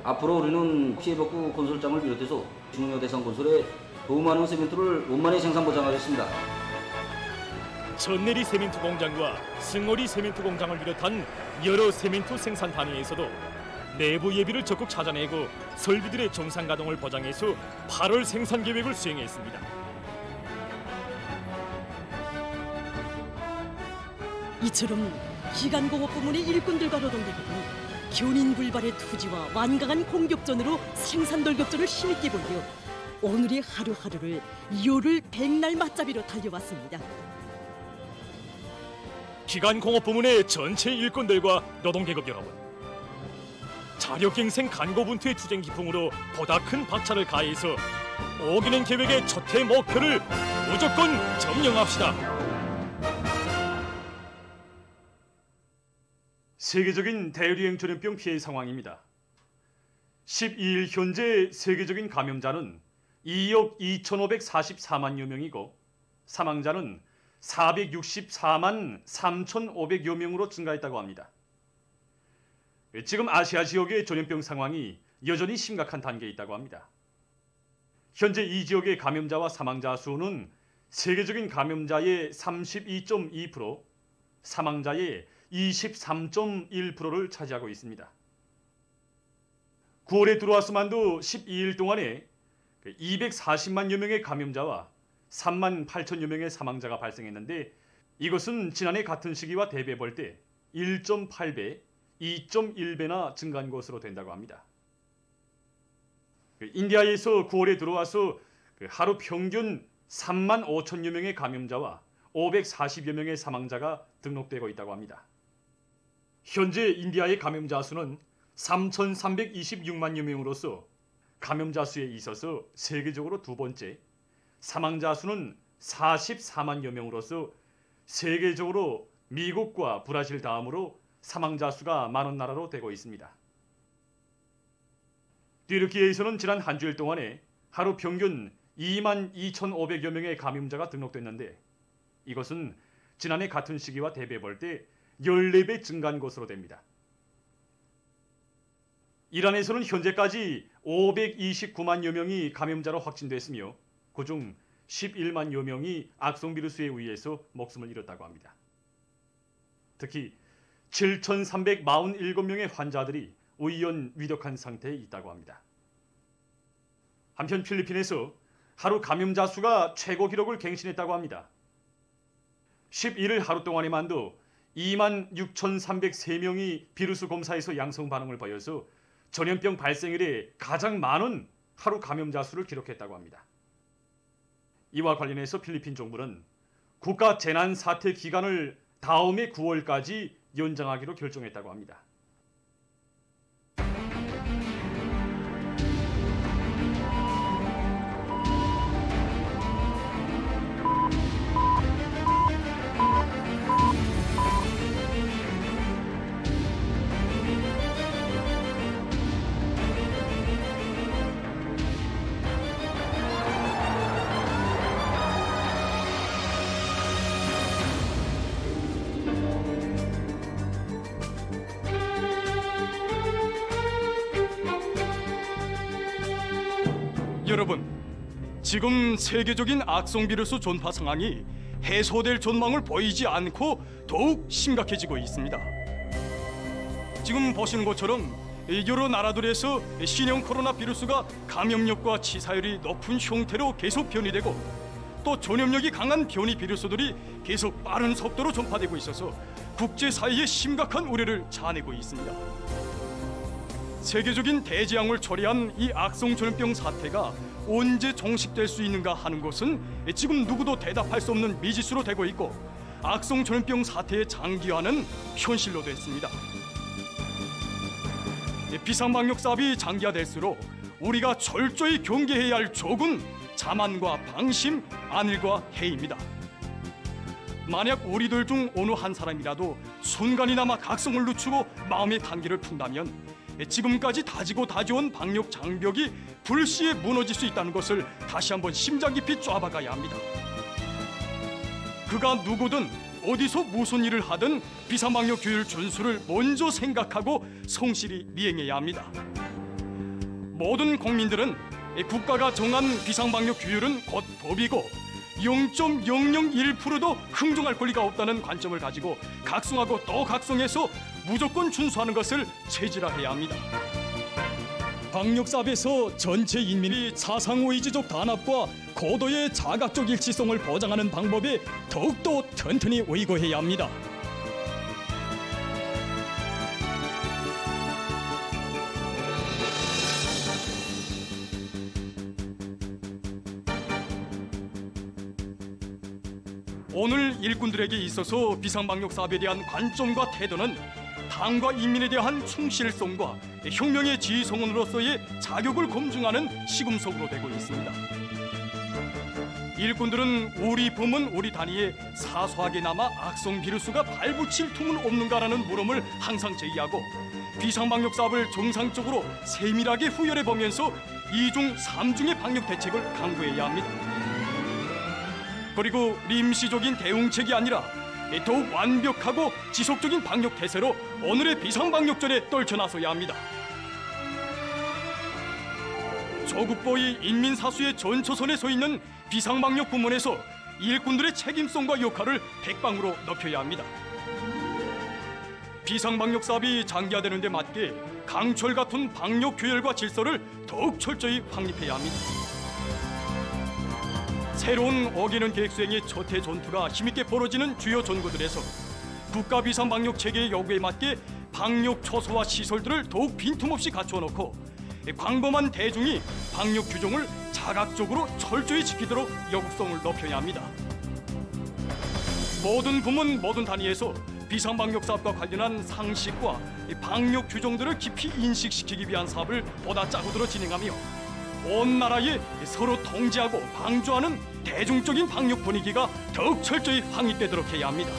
앞으로 우리는 피해복구 건설장을 비롯해서 중요 대상 건설에 더 많은 세멘트를 원만히 생산 보장하겠습니다. 전내리 세멘트 공장과 승오리 세멘트 공장을 비롯한 여러 세멘트 생산 단위에서도 내부 예비를 적극 찾아내고 설비들의 정상 가동을 보장해서 8월 생산 계획을 수행했습니다. 이처럼 기간공업 부문의 일꾼들과 노동계급은 견인불발의 투지와 완강한 공격전으로 생산 돌격전을 힘있게 벌여 오늘의 하루하루를 열흘 백날 맞잡이로 달려왔습니다. 기간공업 부문의 전체 일꾼들과 노동계급 여러분, 자력갱생 간고분투의 투쟁 기풍으로 보다 큰 박차를 가해서 어기는 계획의 첫해 목표를 무조건 점령합시다. 세계적인 대유행 전염병 피해 상황입니다. 12일 현재 세계적인 감염자는 2억 2,544만여 명이고 사망자는 464만 3,500여 명으로 증가했다고 합니다. 지금 아시아 지역의 전염병 상황이 여전히 심각한 단계에 있다고 합니다. 현재 이 지역의 감염자와 사망자 수는 세계적인 감염자의 32.2%, 사망자의 23.1%를 차지하고 있습니다. 9월에 들어와서만도 12일 동안에 240만여 명의 감염자와 3만 8천여 명의 사망자가 발생했는데 이것은 지난해 같은 시기와 대비해 볼 때 1.8배, 2.1배나 증가한 것으로 된다고 합니다. 인디아에서 9월에 들어와서 하루 평균 3만 5천여 명의 감염자와 540여 명의 사망자가 등록되고 있다고 합니다. 현재 인디아의 감염자 수는 3,326만여 명으로서 감염자 수에 있어서 세계적으로 두 번째, 사망자 수는 44만여 명으로서 세계적으로 미국과 브라질 다음으로 사망자 수가 많은 나라로 되고 있습니다. 튀르키예에서는 지난 한 주일 동안에 하루 평균 2만 2,500여 명의 감염자가 등록됐는데 이것은 지난해 같은 시기와 대비해 볼 때 14배 증가한 것으로 됩니다. 이란에서는 현재까지 529만여 명이 감염자로 확진됐으며 그중 11만여 명이 악성 비루스에 의해서 목숨을 잃었다고 합니다. 특히 7,347명의 환자들이 의연 위독한 상태에 있다고 합니다. 한편 필리핀에서 하루 감염자 수가 최고 기록을 갱신했다고 합니다. 11일 하루 동안에만도 2만 6,303명이 비루스 검사에서 양성 반응을 보여서 전염병 발생 이래 가장 많은 하루 감염자 수를 기록했다고 합니다. 이와 관련해서 필리핀 정부는 국가 재난 사태 기간을 다음해 9월까지 연장하기로 결정했다고 합니다. 여러분, 지금 세계적인 악성 비루스 전파 상황이 해소될 전망을 보이지 않고 더욱 심각해지고 있습니다. 지금 보시는 것처럼 여러 나라들에서 신형 코로나 비루스가 감염력과 치사율이 높은 형태로 계속 변이되고 또 전염력이 강한 변이 비루스들이 계속 빠른 속도로 전파되고 있어서 국제사회에 심각한 우려를 자아내고 있습니다. 세계적인 대재앙을 초래한 이 악성 전염병 사태가 언제 종식될 수 있는가 하는 것은 지금 누구도 대답할 수 없는 미지수로 되고 있고 악성 전염병 사태의 장기화는 현실로 됐습니다. 비상방역 사업이 장기화될수록 우리가 철저히 경계해야 할 족은 자만과 방심, 안일과 해입니다. 만약 우리들 중 어느 한 사람이라도 순간이나마 각성을 늦추고 마음의 단계를 푼다면 지금까지 다지고 다져온 방역 장벽이 불시에 무너질 수 있다는 것을 다시 한번 심장 깊이 쫌박아야 합니다. 그가 누구든 어디서 무슨 일을 하든 비상방역 규율 준수를 먼저 생각하고 성실히 미행해야 합니다. 모든 국민들은 국가가 정한 비상방역 규율은 곧 법이고 0.001%도 흥정할 권리가 없다는 관점을 가지고 각성하고 또 각성해서 무조건 준수하는 것을 체질화해야 합니다. 방역사업에서 전체 인민이 사상의지적 단합과 고도의 자각적 일치성을 보장하는 방법에 더욱더 튼튼히 의거해야 합니다. 오늘 일꾼들에게 있어서 비상방역 사업에 대한 관점과 태도는 당과 인민에 대한 충실성과 혁명의 지휘성원으로서의 자격을 검증하는 시금석으로 되고 있습니다. 일꾼들은 우리 부문 우리 단위에 사소하게나마 악성 비루스가 발붙일 틈은 없는가라는 물음을 항상 제기하고 비상방역 사업을 정상적으로 세밀하게 후열해 보면서 2중 3중의 방역 대책을 강구해야 합니다. 그리고 임시적인 대응책이 아니라 더욱 완벽하고 지속적인 방역 태세로 오늘의 비상방역전에 떨쳐나서야 합니다. 조국보위 인민사수의 전초선에 서 있는 비상방역 부문에서 일꾼들의 책임성과 역할을 백방으로 높여야 합니다. 비상방역 사업이 장기화되는 데 맞게 강철 같은 방역 규율과 질서를 더욱 철저히 확립해야 합니다. 새로운 어기는 계획 수행의 첫 해 전투가 힘있게 벌어지는 주요 전구들에서 국가 비상방역 체계의 요구에 맞게 방역 초소와 시설들을 더욱 빈틈없이 갖춰놓고 광범한 대중이 방역 규정을 자각적으로 철저히 지키도록 여국성을 높여야 합니다. 모든 부문 모든 단위에서 비상방역 사업과 관련한 상식과 방역 규정들을 깊이 인식시키기 위한 사업을 보다 짜고들어 진행하며 온 나라에 서로 통제하고 방조하는 대중적인 방역 분위기가 더욱 철저히 확립되도록 해야 합니다.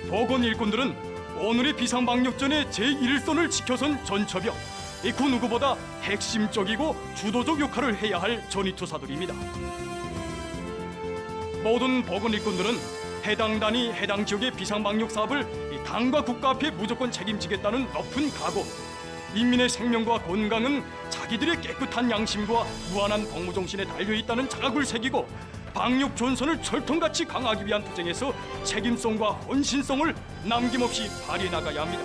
보건 일꾼들은 오늘의 비상방역전의 제1선을 지켜선 전처병, 그 누구보다 핵심적이고 주도적 역할을 해야 할 전위투사들입니다. 모든 보건 일꾼들은 해당 단위, 해당 지역의 비상방역 사업을 당과 국가 앞에 무조건 책임지겠다는 높은 각오, 인민의 생명과 건강은 자기들의 깨끗한 양심과 무한한 복무정신에 달려있다는 자각을 새기고 방역 전선을 철통같이 강화하기 위한 투쟁에서 책임성과 헌신성을 남김없이 발휘해 나가야 합니다.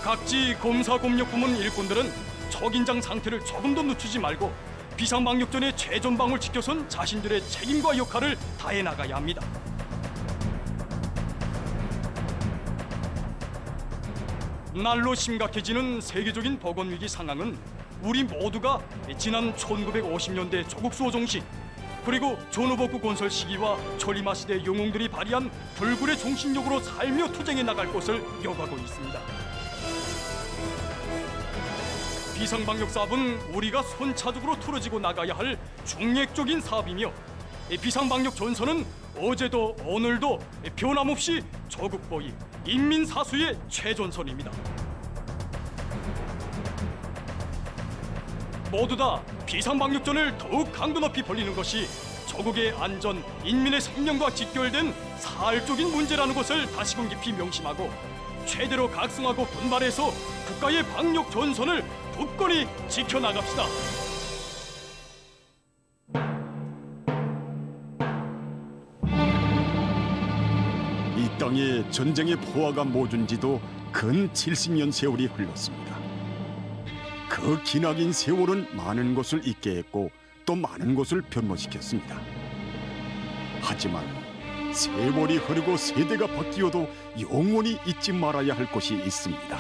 각지 검사검역 부문 일꾼들은 초긴장 상태를 조금도 늦추지 말고 비상방역전의 최전방을 지켜선 자신들의 책임과 역할을 다해 나가야 합니다. 날로 심각해지는 세계적인 보건위기 상황은 우리 모두가 지난 1950년대 조국 수호 정신, 그리고 전후복구 건설 시기와 천리마 시대 영웅들이 발휘한 불굴의 정신력으로 살며 투쟁해 나갈 것을 요구하고 있습니다. 비상방역 사업은 우리가 손차적으로 틀어지고 나가야 할 중액적인 사업이며 비상방역 전선은 어제도 오늘도 변함없이 조국보위 인민사수의 최전선입니다. 모두 다 비상방역전을 더욱 강도 높이 벌리는 것이 조국의 안전, 인민의 생명과 직결된 사활적인 문제라는 것을 다시금 깊이 명심하고 최대로 각성하고 분발해서 국가의 방역 전선을 굳건히 지켜나갑시다. 이 땅에 전쟁의 포화가 멎은 지도 근 70년 세월이 흘렀습니다. 그 기나긴 세월은 많은 것을 잊게 했고 또 많은 것을 변모시켰습니다. 하지만 세월이 흐르고 세대가 바뀌어도 영원히 잊지 말아야 할 것이 있습니다.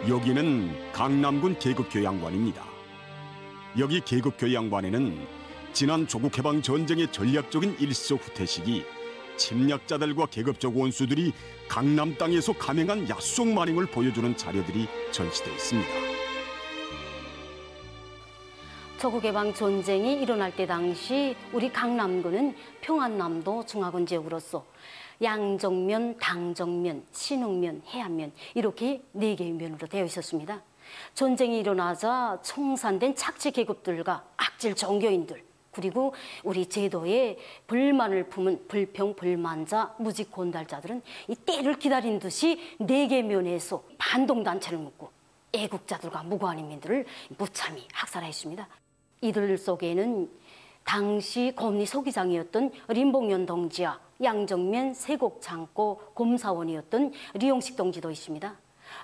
여기는 강남군 계급교양관입니다. 여기 계급교양관에는 지난 조국해방 전쟁의 전략적인 일소후퇴 시기 침략자들과 계급적 원수들이 강남 땅에서 감행한 야속 만행을 보여주는 자료들이 전시되어 있습니다. 조국해방 전쟁이 일어날 때 당시 우리 강남군은 평안남도 중화군 지역으로서 양정면, 당정면, 신흥면, 해안면 이렇게 4개의 면으로 되어 있었습니다. 전쟁이 일어나자 청산된 착취 계급들과 악질 종교인들 그리고 우리 제도에 불만을 품은 불평, 불만자, 무직 권달자들은 이 때를 기다린 듯이 4개 면에서 반동단체를 묶고 애국자들과 무고한 인민들을 무참히 학살했습니다. 이들 속에는 당시 검리 서기장이었던 림봉연 동지와 양정면 세곡창고 검사원이었던 리용식 동지도 있습니다.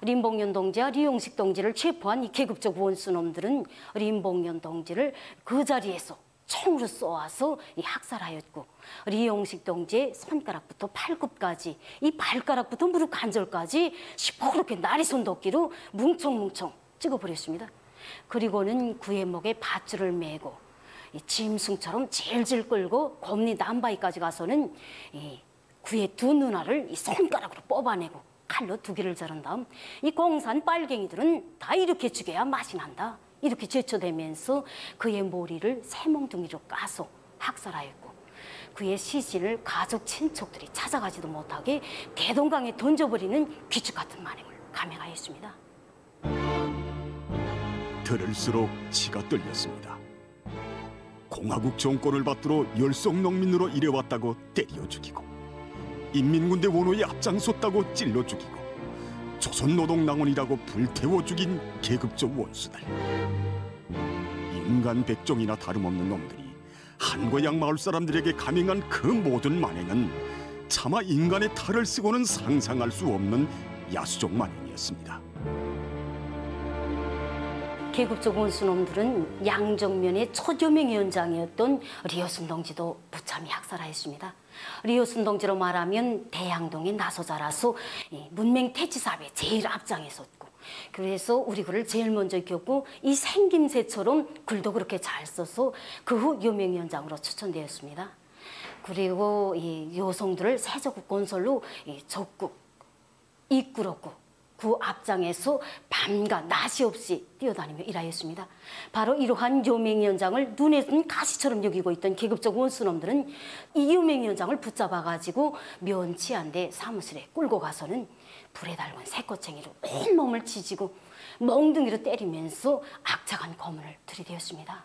림봉연 동지와 리용식 동지를 체포한 이 계급적 원수놈들은 림봉연 동지를 그 자리에서 총으로 쏘아서 학살하였고 리용식 동지의 손가락부터 팔굽까지 이 발가락부터 무릎 관절까지 시퍼렇게 나리손 도끼로 뭉청뭉청 찍어버렸습니다. 그리고는 그의 목에 밧줄을 메고 이 짐승처럼 질질 끌고 곰리 남바위까지 가서는 이 그의 두 누나를 이 손가락으로 뽑아내고 칼로 두 개를 자른 다음 이 공산 빨갱이들은 다 이렇게 죽여야 맛이 난다. 이렇게 제쳐대면서 그의 머리를 새몽둥이로 까서 학살하였고 그의 시신을 가족 친척들이 찾아가지도 못하게 대동강에 던져버리는 귀축 같은 만행을 감행하였습니다. 들을수록 치가 떨렸습니다. 공화국 정권을 받들어 열성 농민으로 일해왔다고 때려 죽이고 인민군대 원호에 앞장섰다고 찔러 죽이고 조선노동당원이라고 불태워 죽인 계급적 원수들. 인간 백종이나 다름없는 놈들이 한고양 마을 사람들에게 감행한 그 모든 만행은 차마 인간의 탈을 쓰고는 상상할 수 없는 야수적 만행이었습니다. 계급적 원수놈들은 양정면의 초조명위원장이었던 리어순 동지도 무참히 학살하였습니다. 리어순 동지로 말하면 대양동의 나서자라서 문맹 퇴치사업에 제일 앞장에 섰고 그래서 우리 글을 제일 먼저 겪고 이 생김새처럼 글도 그렇게 잘 써서 그 후 유명위원장으로 추천되었습니다. 그리고 이 여성들을 세조국 건설로 적국 이끌었고 그 앞장에서 밤과 낮이 없이 뛰어다니며 일하였습니다. 바로 이러한 유명위원장을 눈에 든 가시처럼 여기고 있던 계급적 원수놈들은 이 유명위원장을 붙잡아가지고 면치한 데 사무실에 끌고 가서는 불에 달군 새꼬챙이로 온몸을 지지고 멍둥이로 때리면서 악착한 고문을 들이대었습니다.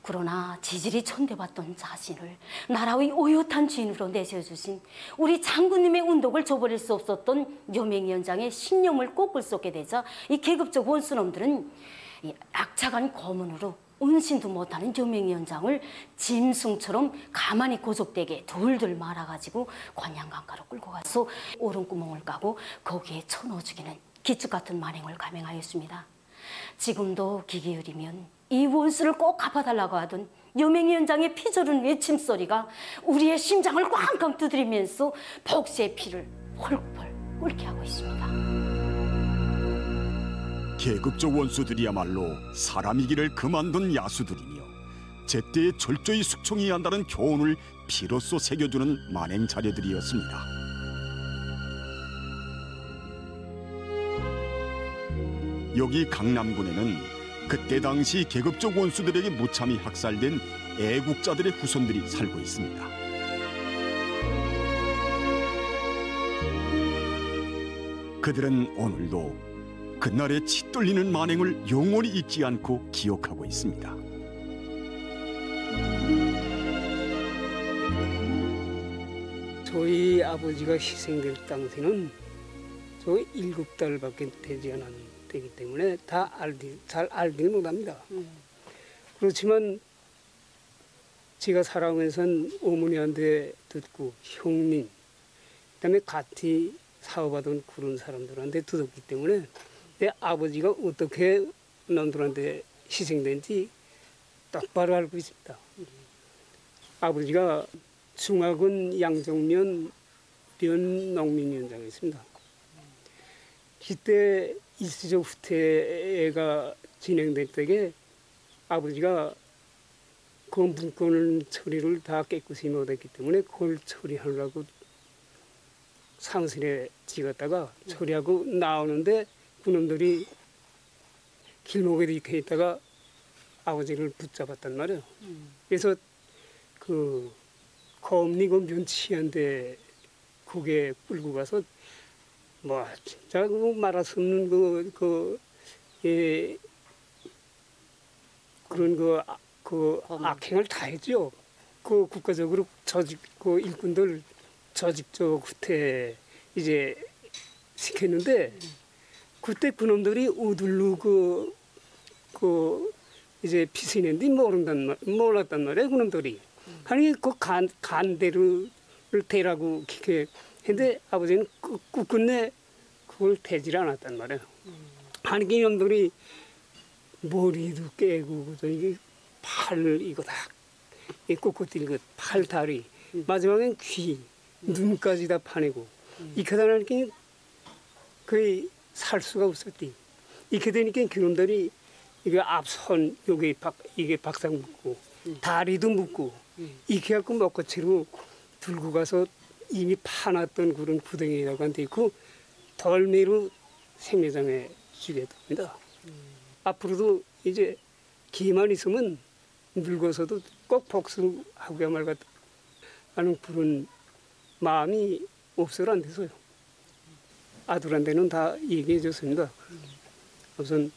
그러나 지질이 천대받던 자신을 나라의 오롯한 주인으로 내세워주신 우리 장군님의 운동을 저버릴 수 없었던 유명위원장의 신념을 꺾을 수 없게 되자 이 계급적 원수놈들은 이 악착한 고문으로 운신도 못하는 유명위원장을 짐승처럼 가만히 고속되게 둘둘 말아가지고 관양강가로 끌고 가서 오름구멍을 까고 거기에 쳐넣어 죽이는 기축 같은 만행을 감행하였습니다. 지금도 기계 흐리면 이 원수를 꼭 갚아달라고 하던 유명위원장의 피저른 외침소리가 우리의 심장을 꽝꽝 두드리면서 복수의 피를 펄펄 끓게 하고 있습니다. 계급적 원수들이야말로 사람이기를 그만둔 야수들이며 제때에 철저히 숙청해야 한다는 교훈을 피로써 새겨주는 만행 자료들이었습니다. 여기 강남군에는 그때 당시 계급적 원수들에게 무참히 학살된 애국자들의 후손들이 살고 있습니다. 그들은 오늘도 그날의 치 떨리는 만행을 영원히 잊지 않고 기억하고 있습니다. 저희 아버지가 희생될 당시는 저 7달밖에 되지 않았는데 되기 때문에 잘 알지는 못합니다. 그렇지만 제가 살아오면서는 어머니한테 듣고 형님, 그다음에 같이 사업하던 그런 사람들한테 듣었기 때문에 내 아버지가 어떻게 놈들한테 희생된지 똑바로 알고 있습니다. 아버지가 중화군 양정면 변농민위원장이었습니다. 그때 일시적 후퇴가 진행될 때에 아버지가 그 문건 처리를 다 깨끗이 못했기 때문에 그걸 처리하려고 사무실에 찍었다가 처리하고 나오는데 그놈들이 길목에 이렇게 있다가 아버지를 붙잡았단 말이에요. 그래서 그 검리고 면치한데 거기에 끌고 가서 뭐 진짜 말할 수 없는 그런 악행을 다 했죠. 그 국가적으로 그 일꾼들 조직적 후퇴 이제 시켰는데 그때 그놈들이 어디로 이제 피신했는지 몰랐단 말이에요. 그놈들이. 아니 그 간대를 대라고 그렇게 했는데 아버지는 끝끝내 그걸 대질 않았단 말이에요. 아니 이놈들이 머리도 깨고 이게 팔 이거 다 꼿꼿이 그 팔 다리 마지막엔 귀 눈까지 다 파내고 이렇게 되니까 거의 살 수가 없었지. 이렇게 되니까 그놈들이 이게 앞선 여기 이게 박상 묶고 다리도 묶고 이렇게 갖고 먹거치로 들고 가서 이미 파놨던 그런 구덩이라고 돼 있고 덜미로 생매장에 주게 됩니다. 앞으로도 이제 기만 있으면 늙어서도 꼭 복수하고야말 하는 그런 마음이 없어라 안 돼서요. 아들한테는 다 얘기해 줬습니다. 우선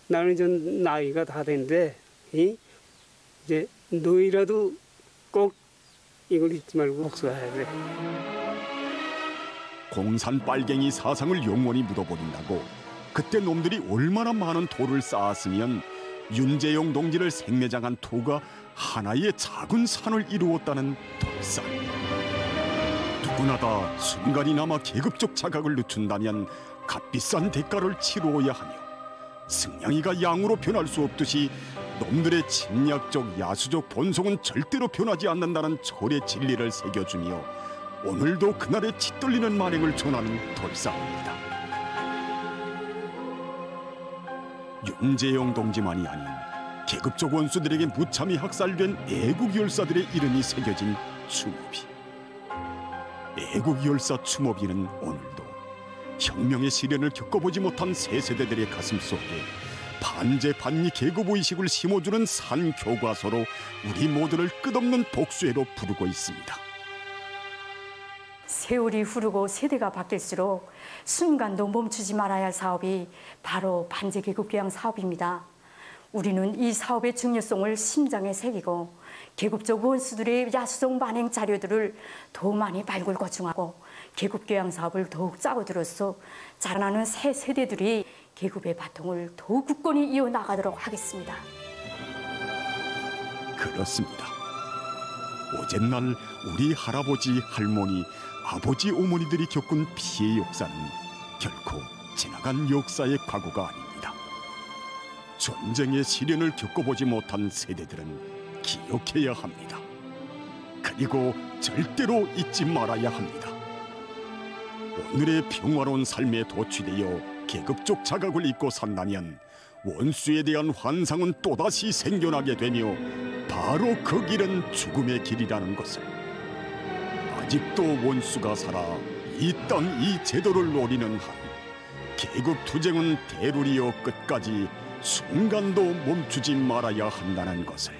나는 전 나이가 다 됐는데 이제 너희라도 꼭 이걸 잊지 말고 복수해야 돼. 공산 빨갱이 사상을 영원히 묻어버린다고 그때 놈들이 얼마나 많은 돌을 쌓았으면 윤재용 동지를 생매장한 토가 하나의 작은 산을 이루었다는 돌산. 누구나 다 순간이나마 계급적 자각을 늦춘다면 값비싼 대가를 치루어야 하며 승냥이가 양으로 변할 수 없듯이 놈들의 침략적 야수적 본성은 절대로 변하지 않는다는 철의 진리를 새겨주며 오늘도 그날의 짓떨리는 만행을 전하는 돌산입니다. 윤재용 동지만이 아닌 계급적 원수들에게 무참히 학살된 애국열사들의 이름이 새겨진 추모비. 애국열사 추모비는 오늘도 혁명의 시련을 겪어보지 못한 새 세대들의 가슴 속에 반제 반미 계급의식을 심어주는 산교과서로 우리 모두를 끝없는 복수해로 부르고 있습니다. 세월이 흐르고 세대가 바뀔수록 순간도 멈추지 말아야 할 사업이 바로 반제계급교양 사업입니다. 우리는 이 사업의 중요성을 심장에 새기고 계급적 원수들의 야수적 만행 자료들을 더 많이 발굴 거중하고 계급교양 사업을 더욱 짜고들어서 자라나는 새 세대들이 계급의 바통을 더욱 굳건히 이어나가도록 하겠습니다. 그렇습니다. 어젯날 우리 할아버지, 할머니, 아버지, 어머니들이 겪은 피해 역사는 결코 지나간 역사의 과거가 아닙니다. 전쟁의 시련을 겪어보지 못한 세대들은 기억해야 합니다. 그리고 절대로 잊지 말아야 합니다. 오늘의 평화로운 삶에 도취되어 계급적 자각을 잊고 산다면 원수에 대한 환상은 또다시 생겨나게 되며 바로 그 길은 죽음의 길이라는 것을 아직도 원수가 살아 이 땅 이 제도를 노리는 한 계급 투쟁은 대룰이여 끝까지 순간도 멈추지 말아야 한다는 것을